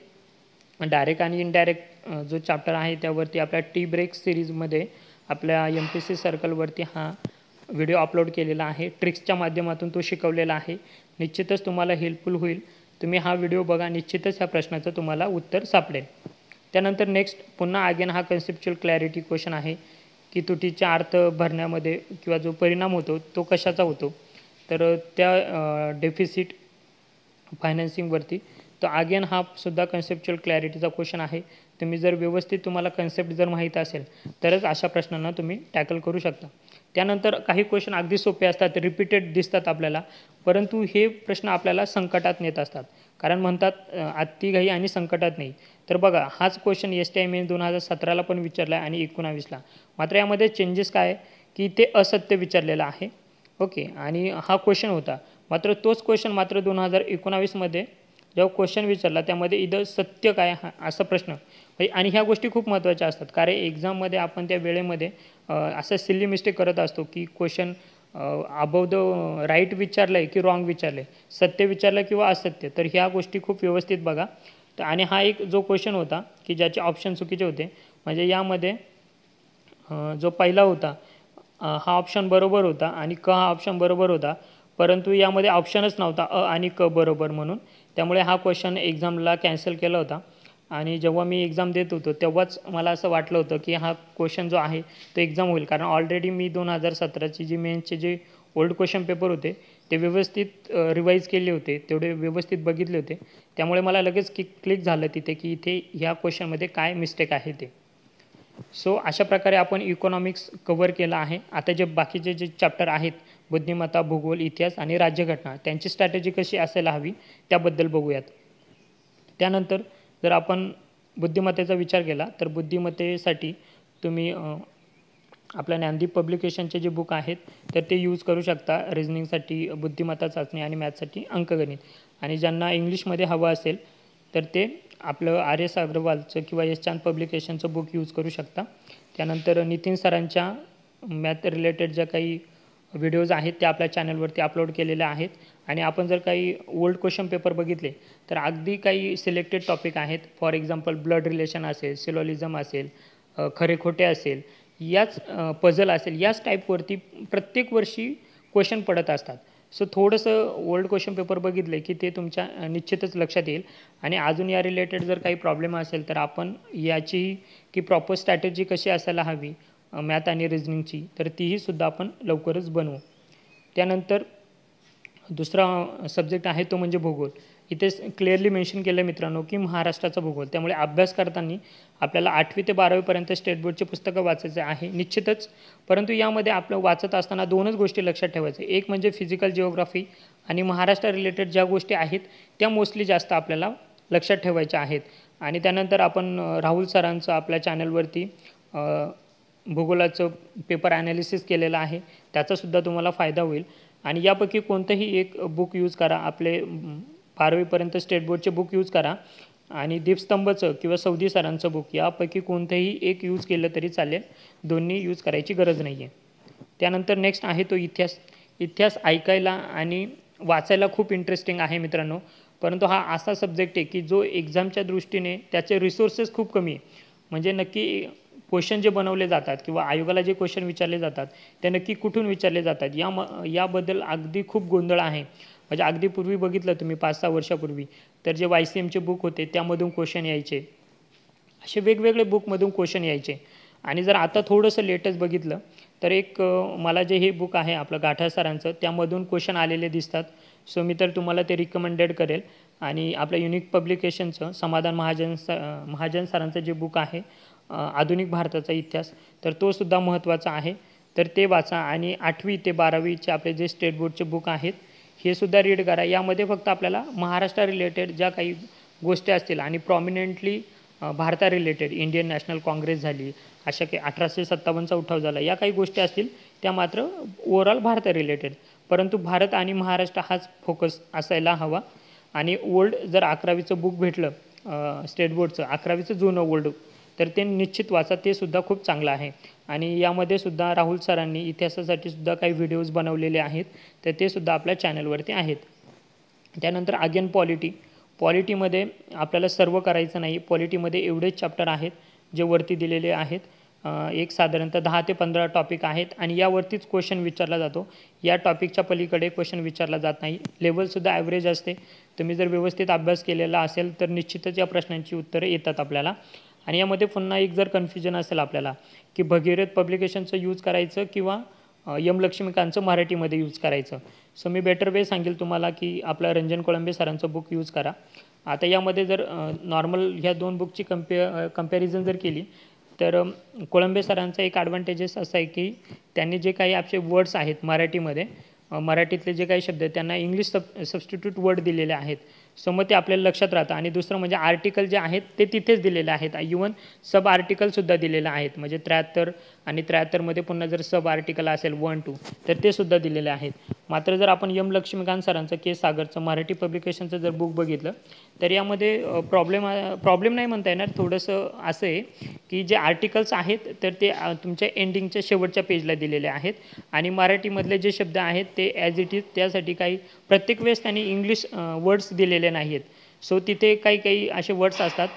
डायरेक्ट आणि इनडायरेक्ट जो चॅप्टर आहे त्यावरती आपल्या टी ब्रेक सिरीजमध्ये आपल्या MPSC सर्कलवरती हा व्हिडिओ अपलोड केलेला आहे. ट्रिक्सच्या माध्यमातून तो शिकवलेला आहे. निश्चितच तुम्हाला हेल्पफुल होईल. तुम्ही हा व्हिडिओ बघा, निश्चितच ह्या प्रश्नाचं तुम्हाला उत्तर सापडेल. त्यानंतर नेक्स्ट पुन्हा अगेन हा कन्सेप्च्युअल क्लॅरिटी क्वेश्चन आहे की तुटीचा अर्थ भरण्यामध्ये किंवा जो परिणाम होतो तो कशाचा होतो, तर त्या डेफिसिट फायनान्सिंगवरती. तर अगेन हा सुद्धा कन्सेप्च्युअल क्लॅरिटीचा क्वेश्चन आहे. तुम्ही जर व्यवस्थित तुम्हाला कन्सेप्ट जर माहीत असेल तरच अशा प्रश्नांना तुम्ही टॅकल करू शकता. त्यानंतर काही क्वेश्चन अगदी सोपे असतात, रिपीटेड दिसतात आपल्याला, परंतु हे प्रश्न आपल्याला संकटात नेत असतात. कारण म्हणतात अति घाई आणि संकटात नाही. तर बघा हाच क्वेश्चन STIमेन 2017ला पण विचारला आहे आणि 19ला. मात्र यामध्ये चेंजेस काय आहे की ते असत्य विचारलेलं आहे. ओके, आणि हा क्वेश्चन होता. मात्र तोच क्वेश्चन मात्र 2019मध्ये जेव्हा क्वेश्चन विचारला त्यामध्ये इथं सत्य काय असा प्रश्न. आणि ह्या गोष्टी खूप महत्त्वाच्या असतात, कारण एक्झाममध्ये आपण त्या वेळेमध्ये असं सिली मिस्टेक करत असतो की क्वेश्चन अबाव द राईट विचारलं आहे की रॉंग विचारलं आहे, सत्य विचारलं किंवा असत्य. तर ह्या गोष्टी खूप व्यवस्थित बघा. तर आणि हा एक जो क्वेश्चन होता की ज्याचे ऑप्शन चुकीचे होते, म्हणजे यामध्ये जो पहिला होता हा ऑप्शन बरोबर होता आणि क हा ऑप्शन बरोबर होता, परंतु यामध्ये ऑप्शनच नव्हता आणि क बरोबर म्हणून. त्यामुळे हा क्वेश्चन एक्झामला कॅन्सल केला होता. आणि जेव्हा मी एक्झाम देत होतो तेव्हाच मला असं वाटलं होतं की हा क्वेश्चन जो आहे तो एक्झाम होईल, कारण ऑलरेडी मी 2017ची जी मेन्सचे जे ओल्ड क्वेश्चन पेपर होते ते व्यवस्थित रिवाईज केले होते, तेवढे व्यवस्थित बघितले होते. त्यामुळे मला लगेच क्लिक झालं तिथे की इथे ह्या क्वेश्चनमध्ये काय मिस्टेक आहे ते. सो अशा प्रकारे आपण इकॉनॉमिक्स कव्हर केलं आहे. आता जे बाकीचे जे चॅप्टर आहेत, बुद्धिमत्ता, भूगोल, इतिहास आणि राज्यघटना, त्यांची स्ट्रॅटेजी कशी असायला हवी त्याबद्दल बघूयात. त्यानंतर जर आपण बुद्धिमत्तेचा विचार केला तर बुद्धिमत्तेसाठी तुम्ही आपल्या ज्ञानदीप पब्लिकेशनचे जे बुक आहेत तर ते यूज करू शकता रिझनिंगसाठी, बुद्धिमत्ता चाचणी आणि मॅथ्ससाठी अंकगणित. आणि ज्यांना इंग्लिशमध्ये हवं असेल तर ते आपलं RS अग्रवालचं किंवा S चांद पब्लिकेशनचं बुक यूज करू शकता. त्यानंतर नितीन सरांच्या मॅथ रिलेटेड ज्या काही व्हिडिओज आहेत ते आपल्या चॅनलवरती अपलोड केलेले आहेत. आणि आपण जर काही ओल्ड क्वेश्चन पेपर बघितले तर अगदी काही सिलेक्टेड टॉपिक आहेत. फॉर एक्झाम्पल ब्लड रिलेशन असेल, सिलोलिझम असेल, खरे खोटे असेल, याच पझल असेल, याच टाईपवरती प्रत्येक वर्षी क्वेश्चन पडत असतात. सो थोडंसं ओल्ड क्वेश्चन पेपर बघितले की ते तुमच्या निश्चितच लक्षात येईल. आणि अजून या रिलेटेड जर काही प्रॉब्लेम असेल तर आपण याची की प्रॉपर स्ट्रॅटेजी कशी असायला हवी मॅथ आणि रिझनिंगची, तर तीही सुद्धा आपण लवकरच बनवू. त्यानंतर दुसरा सब्जेक्ट आहे तो म्हणजे भूगोल. इथे क्लिअरली मेन्शन केलं मित्रांनो की महाराष्ट्राचा भूगोल. त्यामुळे अभ्यास करताना आपल्याला 8वी ते 12वीपर्यंत स्टेट बोर्डचे पुस्तकं वाचायचे आहे निश्चितच. परंतु यामध्ये आपलं वाचत असताना दोनच गोष्टी लक्षात ठेवायच्या. एक म्हणजे फिजिकल जिओग्राफी आणि महाराष्ट्र रिलेटेड ज्या गोष्टी आहेत त्या मोस्टली जास्त आपल्याला लक्षात ठेवायच्या आहेत. आणि त्यानंतर आपण राहुल सरांचं आपल्या चॅनलवरती भूगोलाचं पेपर ॲनालिसिस केलेलं आहे, त्याचासुद्धा तुम्हाला फायदा होईल. आणि यापैकी कोणतंही एक बुक यूज करा. आपले 12वीपर्यंत स्टेट बोर्डचे बुक यूज करा आणि दीपस्तंभचं किंवा सौदी सरांचं बुक, यापैकी कोणतंही एक यूज केलं तरी चालेल, दोन्ही यूज करायची गरज नाही आहे. त्यानंतर नेक्स्ट आहे तो इतिहास. इतिहास ऐकायला आणि वाचायला खूप इंटरेस्टिंग आहे मित्रांनो, परंतु हा असा सब्जेक्ट आहे की जो एक्झामच्या दृष्टीने त्याचे रिसोर्सेस खूप कमी आहे. म्हणजे नक्की क्वेश्चन जे बनवले जातात किंवा आयोगाला जे क्वेश्चन विचारले जातात ते नक्की कुठून विचारले जातात याबद्दल अगदी खूप गोंधळ आहे. म्हणजे अगदी पूर्वी बघितलं तुम्ही 5-6 वर्षापूर्वी तर जे YCMचे बुक होते त्यामधून क्वेश्चन यायचे, असे वेगवेगळे बुकमधून क्वेश्चन यायचे. आणि जर आता थोडंसं लेटेस्ट बघितलं तर एक मला जे हे बुक आहे आपलं गाठा सरांचं त्यामधून क्वेश्चन आलेले दिसतात. सो मी तर तुम्हाला ते रिकमेंडेड करेल. आणि आपल्या युनिक पब्लिकेशनचं समाधान महाजन सरांचं जे बुक आहे आधुनिक भारताचा इतिहास, तर तो सुद्धा महत्त्वाचा आहे, तर ते वाचा. आणि 8वी ते 12वीचे आपले जे स्टेट बोर्डचे बुक आहेत हे सुद्धा रीड करा. यामध्ये फक्त आपल्याला महाराष्ट्र रिलेटेड ज्या काही गोष्टी असतील आणि प्रॉमिनंटली भारता रिलेटेड इंडियन नॅशनल काँग्रेस झाली, अशा काही 1857चा उठाव झाला, या काही गोष्टी असतील त्या मात्र ओव्हरऑल भारता रिलेटेड. परंतु भारत आणि महाराष्ट्र हाच फोकस असायला हवा. आणि ओल्ड जर 11वीचं बुक भेटलं स्टेट बोर्डचं, 11वीचं जुनं ओल्ड, तर ते निश्चित वाचा, ते सुद्धा खूप चांगलं आहे. आणि यामध्ये सुद्धा राहुल सरांनी इतिहासासाठी सुद्धा काही व्हिडिओज बनवलेले आहेत, तर ते सुद्धा आपल्या चॅनलवरती आहेत. त्यानंतर अगेन पॉलिटीमध्ये आपल्याला सर्व करायचं नाही. पॉलिटीमध्ये एवढेच चॅप्टर आहेत जे वरती दिलेले आहेत. एक साधारणतः 10 ते 15 टॉपिक आहेत आणि यावरतीच क्वेश्चन विचारला जातो. या टॉपिकच्या पलीकडे क्वेश्चन विचारला जात नाही. लेवलसुद्धा ॲव्हरेज असते. तुम्ही जर व्यवस्थित अभ्यास केलेला असेल तर निश्चितच या प्रश्नांची उत्तरं येतात आपल्याला. आणि यामध्ये पुन्हा एक जर कन्फ्युजन असेल आपल्याला की भगीरथ पब्लिकेशनचं यूज करायचं किंवा यम लक्ष्मीकांतचं मराठीमध्ये यूज करायचं. सो मी बेटर वे सांगेल तुम्हाला की आपलं रंजन कोळंबे सरांचं बुक यूज करा. आता यामध्ये जर नॉर्मल ह्या 2 बुकची कंपॅरिझन जर केली तर कोळंबे सरांचा एक ॲडव्हान्टेजेस असा आहे की त्यांनी जे काही आपले वर्ड्स आहेत मराठीमध्ये, मराठीतले जे काही शब्द आहेत त्यांना इंग्लिश सबस्टिट्यूट वर्ड दिलेले आहेत. सो मग ते आपल्याला लक्षात राहतं. आणि दुसरं म्हणजे आर्टिकल जे आहेत ते तिथेच दिलेले आहेत. इवन सब आर्टिकलसुद्धा दिलेलं आहेत. म्हणजे 73 आणि 73मध्ये पुन्हा जर सब आर्टिकल असेल 1, 2 तर ते सुद्धा दिलेले आहेत. मात्र जर आपण यम लक्ष्मीकांत सरांचं के सागरचं मराठी पब्लिकेशनचं जर बुक बघितलं तर यामध्ये प्रॉब्लेम नाही म्हणता येणार. थोडंसं असं आहे की जे आर्टिकल्स आहेत तर ते तुमच्या एंडिंगच्या शेवटच्या पेजला दिलेले आहेत आणि मराठीमधले जे शब्द आहेत ते ॲज इट इज त्यासाठी काही प्रत्येक वेळेस त्यांनी इंग्लिश वर्ड्स दिलेले नाही आहेत. सो तिथे काही काही असे वर्ड्स असतात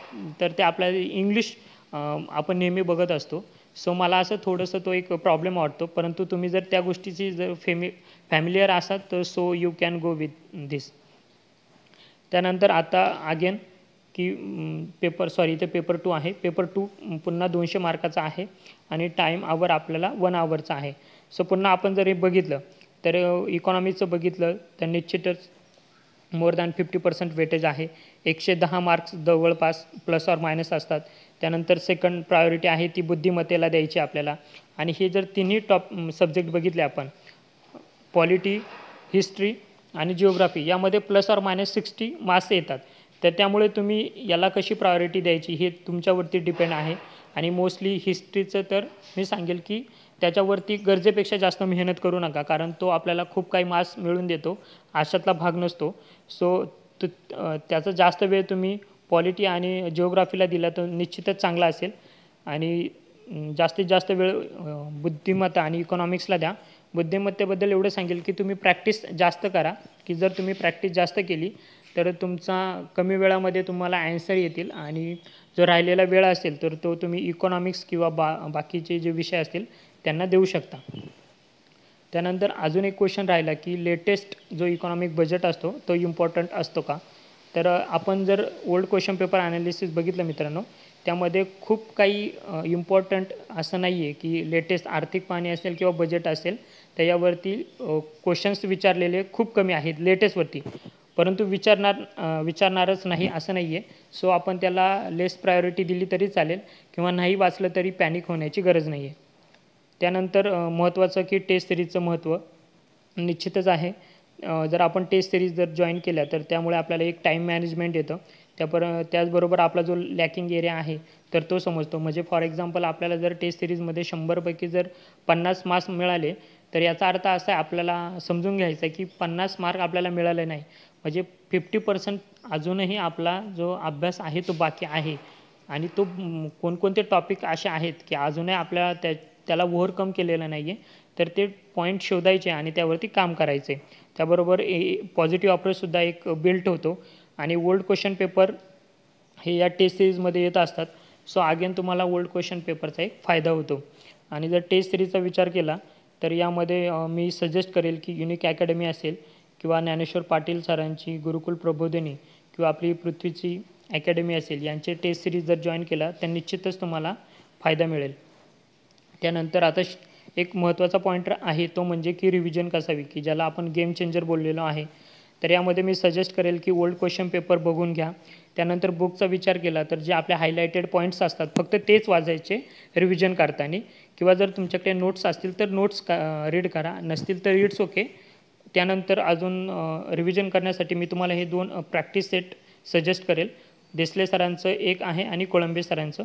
तर ते आपल्याला इंग्लिश आपण नेहमी बघत असतो. सो मला असं थोडंसं तो एक प्रॉब्लेम वाटतो. परंतु तुम्ही जर त्या गोष्टीची जर फॅमिलियर असाल तर so you can go with this. त्यानंतर आता अगेन की इथे पेपर 2 आहे. पेपर 2 पुन्हा 200 मार्काचा आहे आणि टाईम आवर आपल्याला 1 आवरचा आहे. सो पुन्हा आपण जर हे बघितलं तर इकॉनॉमीचं बघितलं तर निश्चितच मोर दॅन 50% वेटेज आहे. 110 मार्क्स जवळपास प्लस ऑर मायनस असतात. त्यानंतर सेकंड प्रायोरिटी आहे ती बुद्धिमत्तेला द्यायची आपल्याला. आणि हे जर तिन्ही टॉप सब्जेक्ट बघितले आपण पॉलिटी, हिस्ट्री आणि जिओग्राफी यामध्ये प्लस ऑर मायनस 60 मार्क्स येतात. तर त्यामुळे तुम्ही याला कशी प्रायोरिटी द्यायची हे तुमच्यावरती डिपेंड आहे. आणि मोस्टली हिस्ट्रीचं तर मी सांगेल की त्याच्यावरती गरजेपेक्षा जास्त मेहनत करू नका, कारण तो आपल्याला खूप काही मार्क्स मिळवून देतो अशातला भाग नसतो. सो त्याचा जास्त वेळ तुम्ही पॉलिटी आणि जिओग्राफीला दिला तर निश्चितच चांगला असेल. आणि जास्तीत जास्त वेळ बुद्धिमत्ता आणि इकॉनॉमिक्सला द्या. बुद्धिमत्तेबद्दल एवढं सांगेल की तुम्ही प्रॅक्टिस जास्त करा, की जर तुम्ही प्रॅक्टिस जास्त केली तर तुमचा कमी वेळामध्ये तुम्हाला ॲन्सर येतील आणि जो राहिलेला वेळ असेल तर तो तुम्ही इकॉनॉमिक्स किंवा बाकीचे जे विषय असतील त्यांना देऊ शकता. त्यानंतर अजून एक क्वेश्चन राहिला की लेटेस्ट जो इकॉनॉमिक बजेट असतो तो इम्पॉर्टंट असतो का. तर आपण जर ओल्ड क्वेश्चन पेपर ॲनालिसिस बघितलं मित्रांनो त्यामध्ये खूप काही इम्पॉर्टंट असं नाही आहे की लेटेस्ट आर्थिक पाहणी असेल किंवा बजेट असेल त्याच्यावरती क्वेश्चन्स विचारलेले खूप कमी आहेत लेटेस्टवरती. परंतु विचारणारच नाही असं नाही आहे. सो आपण त्याला लेस प्रायोरिटी दिली तरी चालेल किंवा नाही वाचलं तरी पॅनिक होण्याची गरज नाही आहे. त्यानंतर महत्त्वाचं की टेस्ट सिरीजचं महत्त्व निश्चितच आहे. जर आपण टेस्ट सिरीज जर जॉईन केल्या तर त्यामुळे आपल्याला एक टाईम मॅनेजमेंट येतं. त्याचबरोबर आपला जो लॅकिंग एरिया आहे तर तो समजतो. म्हणजे फॉर एक्झाम्पल आपल्याला जर टेस्ट सिरीजमध्ये 100पैकी जर 50 मार्क्स मिळाले तर याचा अर्थ असा आहे आपल्याला समजून घ्यायचं आहे की 50 मार्क आपल्याला मिळाले नाही, म्हणजे 50% अजूनही आपला जो अभ्यास आहे तो बाकी आहे. आणि तो कोणकोणते टॉपिक असे आहेत की अजूनही आपल्याला त्याला ओव्हरकम केलेलं नाही आहे. तर ते पॉईंट शोधायचे आणि त्यावरती काम करायचे. त्याबरोबर पॉझिटिव्ह अप्रोचसुद्धा एक बिल्ट होतो. आणि ओल्ड क्वेश्चन पेपर हे या टेस्ट सिरीजमध्ये येत असतात. सो अगेन तुम्हाला ओल्ड क्वेश्चन पेपरचा एक फायदा होतो. आणि जर टेस्ट सिरीजचा विचार केला तर यामध्ये मी सजेस्ट करेल की युनिक अकॅडमी असेल किंवा ज्ञानेश्वर पाटील सरांची गुरुकुल प्रबोधिनी किंवा आपली पृथ्वीची अकॅडमी असेल यांचे टेस्ट सिरीज जर जॉईन केला तर निश्चितच तुम्हाला फायदा मिळेल. त्यानंतर आता एक महत्त्वाचा पॉईंट आहे तो म्हणजे की रिव्हिजन कसावी, की ज्याला आपण गेम चेंजर बोललेलो आहे. तर यामध्ये मी सजेस्ट करेल की ओल्ड क्वेश्चन पेपर बघून घ्या. त्यानंतर बुकचा विचार केला तर जे आपले हायलायटेड पॉईंट्स असतात फक्त तेच वाचायचे रिव्हिजन करताना. किंवा जर तुमच्याकडे नोट्स असतील तर नोट्स रीड करा, नसतील तर इट्स ओके. त्यानंतर अजून रिव्हिजन करण्यासाठी मी तुम्हाला हे 2 प्रॅक्टिस सेट सजेस्ट करेल. देसले सरांचं एक आहे आणि कोळंबे सरांचं.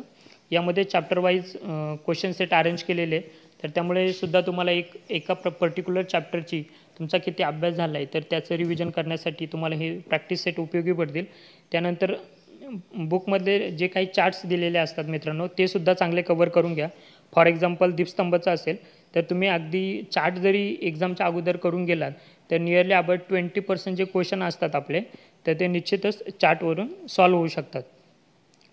यामध्ये chapter wise question set arrange केलेले. तर त्यामुळे सुद्धा तुम्हाला एका पर्टिक्युलर चॅप्टरची तुमचा किती अभ्यास झाला आहे तर त्याचं रिव्हिजन करण्यासाठी तुम्हाला हे प्रॅक्टिस सेट उपयोगी पडतील. त्यानंतर बुकमधले जे काही चार्ट्स दिलेले असतात मित्रांनो ते सुद्धा चांगले कवर करून घ्या. फॉर एक्झाम्पल दीपस्तंभचं असेल तर तुम्ही अगदी चार्ट जरी एक्झामच्या अगोदर करून गेलात तर नियरली अबाउट 20% जे क्वेश्चन असतात आपले तर ते निश्चितच चार्टवरून सॉल्व्ह होऊ शकतात.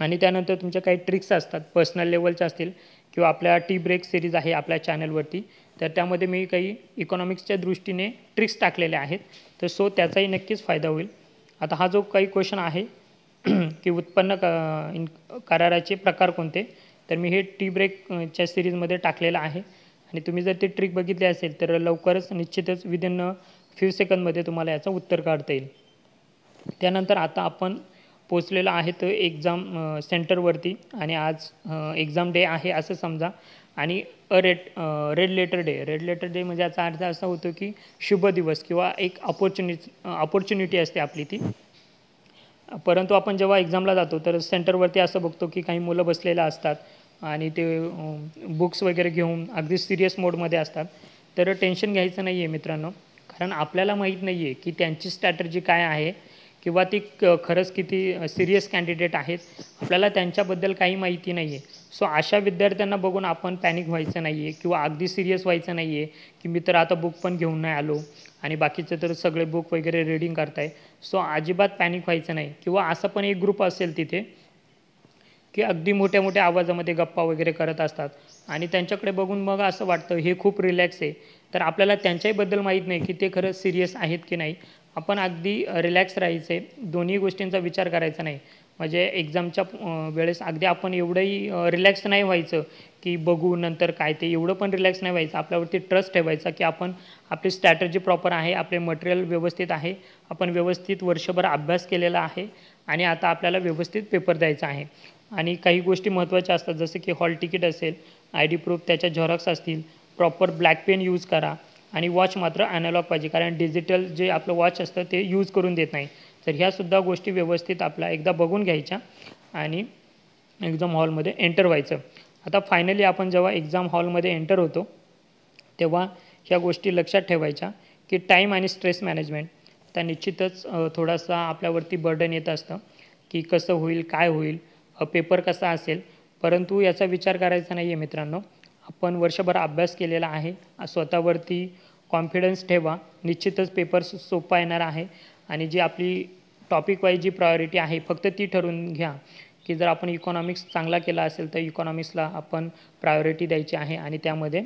आणि त्यानंतर तुमच्या काही ट्रिक्स असतात पर्सनल लेवलच्या असतील किंवा आपल्या टी ब्रेक सिरीज आहे आपल्या चॅनलवरती, तर त्यामध्ये मी काही इकॉनॉमिक्सच्या दृष्टीने ट्रिक्स टाकलेल्या आहेत, तर सो त्याचाही नक्कीच फायदा होईल. आता हा जो काही क्वेश्चन आहे की उत्पन्न कराराचे प्रकार कोणते, तर मी हे टी ब्रेकच्या सिरीजमध्ये टाकलेलं आहे आणि तुम्ही जर ते ट्रिक बघितली असेल तर लवकरच निश्चितच विदिन फ्यू सेकंदमध्ये तुम्हाला याचं उत्तर काढता येईल. त्यानंतर आता आपण पोचलेलो आहे तर एक्झाम सेंटरवरती आणि आज एक्झाम डे आहे असं समजा आणि रेड लेटर डे म्हणजे याचा अर्थ असा होतो की शुभ दिवस किंवा एक अपॉर्च्युनिटी असते आपली ती. परंतु आपण जेव्हा एक्झामला जातो तर सेंटरवरती असं बघतो की काही मुलं बसलेलं असतात आणि ते बुक्स वगैरे घेऊन अगदी सिरियस मोडमध्ये असतात. तर टेन्शन घ्यायचं नाही आहे मित्रांनो, कारण आपल्याला माहीत नाही आहे की त्यांची स्ट्रॅटर्जी काय आहे किंवा ती खरंच किती सिरियस कॅन्डिडेट आहेत. आपल्याला त्यांच्याबद्दल काही माहिती नाही आहे. सो अशा विद्यार्थ्यांना बघून आपण पॅनिक व्हायचं नाही आहे किंवा अगदी सिरियस व्हायचं नाही आहे की मी तर आता बुक पण घेऊन नाही आलो आणि बाकीचे तर सगळे बुक वगैरे रीडिंग करताय. सो अजिबात पॅनिक व्हायचं नाही. किंवा असा पण एक ग्रुप असेल तिथे की अगदी मोठ्या मोठ्या आवाजामध्ये गप्पा वगैरे करत असतात आणि त्यांच्याकडे बघून मग असं वाटतं हे खूप रिलॅक्स आहे. तर आपल्याला त्यांच्याबद्दल माहीत नाही की ते खरंच सिरियस आहेत की नाही. आपण अगदी रिलॅक्स राहायचे, दोन्ही गोष्टींचा विचार करायचा नाही. म्हणजे एक्झामच्या वेळेस अगदी आपण एवढंही रिलॅक्स नाही व्हायचं की बघू नंतर काय ते, एवढं पण रिलॅक्स नाही व्हायचं. आपल्यावरती ट्रस्ट ठेवायचा की आपण आपली स्ट्रॅटर्जी प्रॉपर आहे, आपले मटेरियल व्यवस्थित आहे, आपण व्यवस्थित वर्षभर अभ्यास केलेला आहे आणि आता आपल्याला व्यवस्थित पेपर द्यायचा आहे. आणि काही गोष्टी महत्त्वाच्या असतात जसं की हॉल तिकीट असेल, ID प्रूफ, त्याच्या झेरॉक्स असतील, प्रॉपर ब्लॅक पेन यूज करा आणि वॉच मात्र ॲनालॉग पाहिजे, कारण डिजिटल जे आपलं वॉच असतं ते यूज करून देत नाही. तर ह्यासुद्धा गोष्टी व्यवस्थित आपल्या एकदा बघून घ्यायच्या आणि एक्झाम हॉलमध्ये एंटर व्हायचं. आता फायनली आपण जेव्हा एक्झाम हॉलमध्ये एंटर होतो तेव्हा ह्या गोष्टी लक्षात ठेवायच्या की टाईम आणि स्ट्रेस मॅनेजमेंट. आता निश्चितच थोडासा आपल्यावरती बर्डन येत असतं की कसं होईल, काय होईल, पेपर कसा असेल. परंतु याचा विचार करायचा नाही आहे मित्रांनो. आपण वर्षभर अभ्यास केलेला आहे, स्वतःवरती कॉन्फिडन्स ठेवा, निश्चितच पेपर सोपा येणार आहे. आणि जी आपली टॉपिक वाईज जी प्रायोरिटी आहे फक्त ती ठरवून घ्या की जर आपण इकॉनॉमिक्स चांगला केला असेल तर इकॉनॉमिक्सला आपण प्रायोरिटी द्यायची आहे आणि त्यामध्ये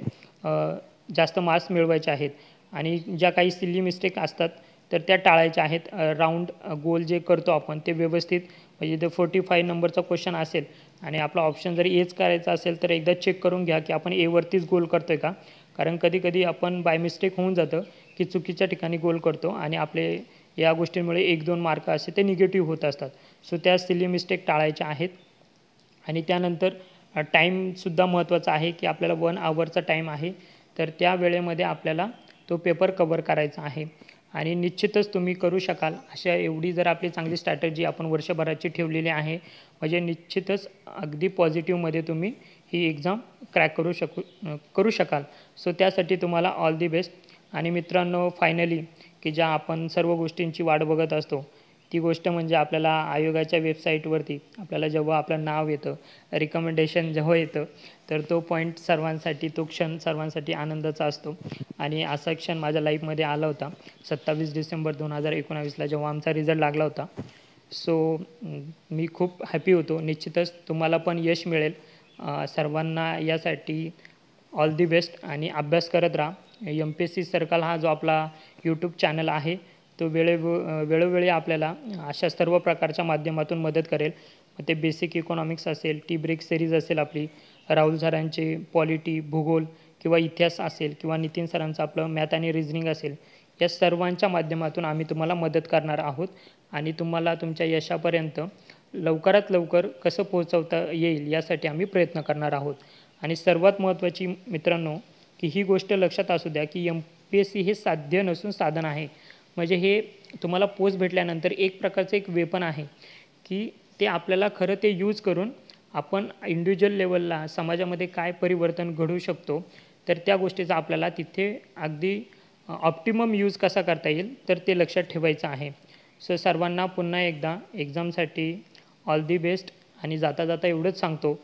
जास्त मार्क्स मिळवायचे आहेत. आणि ज्या काही सिली मिस्टेक असतात तर त्या टाळायच्या आहेत. राऊंड गोल जे करतो आपण ते व्यवस्थित, म्हणजे ते 45 नंबरचा क्वेश्चन असेल आणि आपला ऑप्शन जर एच करायचा असेल तर एकदा चेक करून घ्या की आपण एवरतीच गोल करतो आहे का. कारण कधी आपण बाय मिस्टेक होऊन जातं की चुकीच्या ठिकाणी गोल करतो आणि आपले या गोष्टींमुळे 1-2 मार्क असे ते निगेटिव्ह होत असतात. सो त्या सिली मिस्टेक टाळायच्या आहेत. आणि त्यानंतर टाईमसुद्धा महत्त्वाचा आहे की आपल्याला 1 आवरचा टाईम आहे, तर त्या वेळेमध्ये आपल्याला तो पेपर कव्हर करायचा आहे. आणि निश्चितच तुम्ही करू शकाल. अशा एवढी जर आपली चांगली स्ट्रॅटर्जी आपण वर्षभराची ठेवलेली आहे म्हणजे निश्चितच अगदी पॉझिटिव्हमध्ये तुम्ही ही एक्झाम क्रॅक करू शकाल. सो त्यासाठी तुम्हाला ऑल दी बेस्ट. आणि मित्रांनो, फायनली की ज्या आपण सर्व गोष्टींची वाट बघत असतो ती गोष्ट म्हणजे आपल्याला आयोगाच्या वेबसाईटवरती आपल्याला जेव्हा आपलं नाव येतं, रिकमेंडेशन जेव्हा येतं, तर तो पॉईंट सर्वांसाठी, तो क्षण सर्वांसाठी आनंदाचा असतो. आणि असा क्षण माझ्या लाईफमध्ये आला होता 27 डिसेंबर 2019ला जेव्हा आमचा रिझल्ट लागला होता. सो मी खूप हॅपी होतो. निश्चितच तुम्हाला पण यश मिळेल. सर्वांना यासाठी ऑल दी बेस्ट आणि अभ्यास करत राहा. MPSC सर्कल हा जो आपला यूट्यूब चॅनल आहे तो वेळोवेळी आपल्याला अशा सर्व प्रकारच्या माध्यमातून मदत करेल. मग ते बेसिक इकॉनॉमिक्स असेल, टी ब्रेक सिरीज असेल आपली, राहुल सरांचे पॉलिटी, भूगोल किंवा इतिहास असेल किंवा नितीन सरांचं आपलं मॅथ आणि रिझनिंग असेल, या सर्वांच्या माध्यमातून आम्ही तुम्हाला मदत करणार आहोत आणि तुम्हाला तुमच्या यशापर्यंत लवकरात लवकर कसं पोहोचवता येईल यासाठी आम्ही प्रयत्न करणार आहोत. आणि सर्वात महत्त्वाची मित्रांनो की ही गोष्ट लक्षात असू द्या की MPSC हे साध्य नसून साधन आहे. म्हणजे हे तुम्हाला पोस्ट भेटल्यानंतर एक प्रकारचं एक वेपन आहे की ते आपल्याला खरं ते यूज करून आपण इंडिव्हिज्युअल लेवलला समाजामध्ये काय परिवर्तन घडवू शकतो, तर त्या गोष्टीचा आपल्याला तिथे अगदी ऑप्टिमम यूज कसा करता येईल तर ते लक्षात ठेवायचं आहे. सो सर्वांना पुन्हा एकदा एक्झामसाठी ऑल दी बेस्ट. आणि जाता जाता एवढंच सांगतो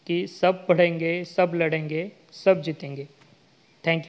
की सब पढेंगे, सब लढेंगे, सब जीतेंगे. थँक्यू.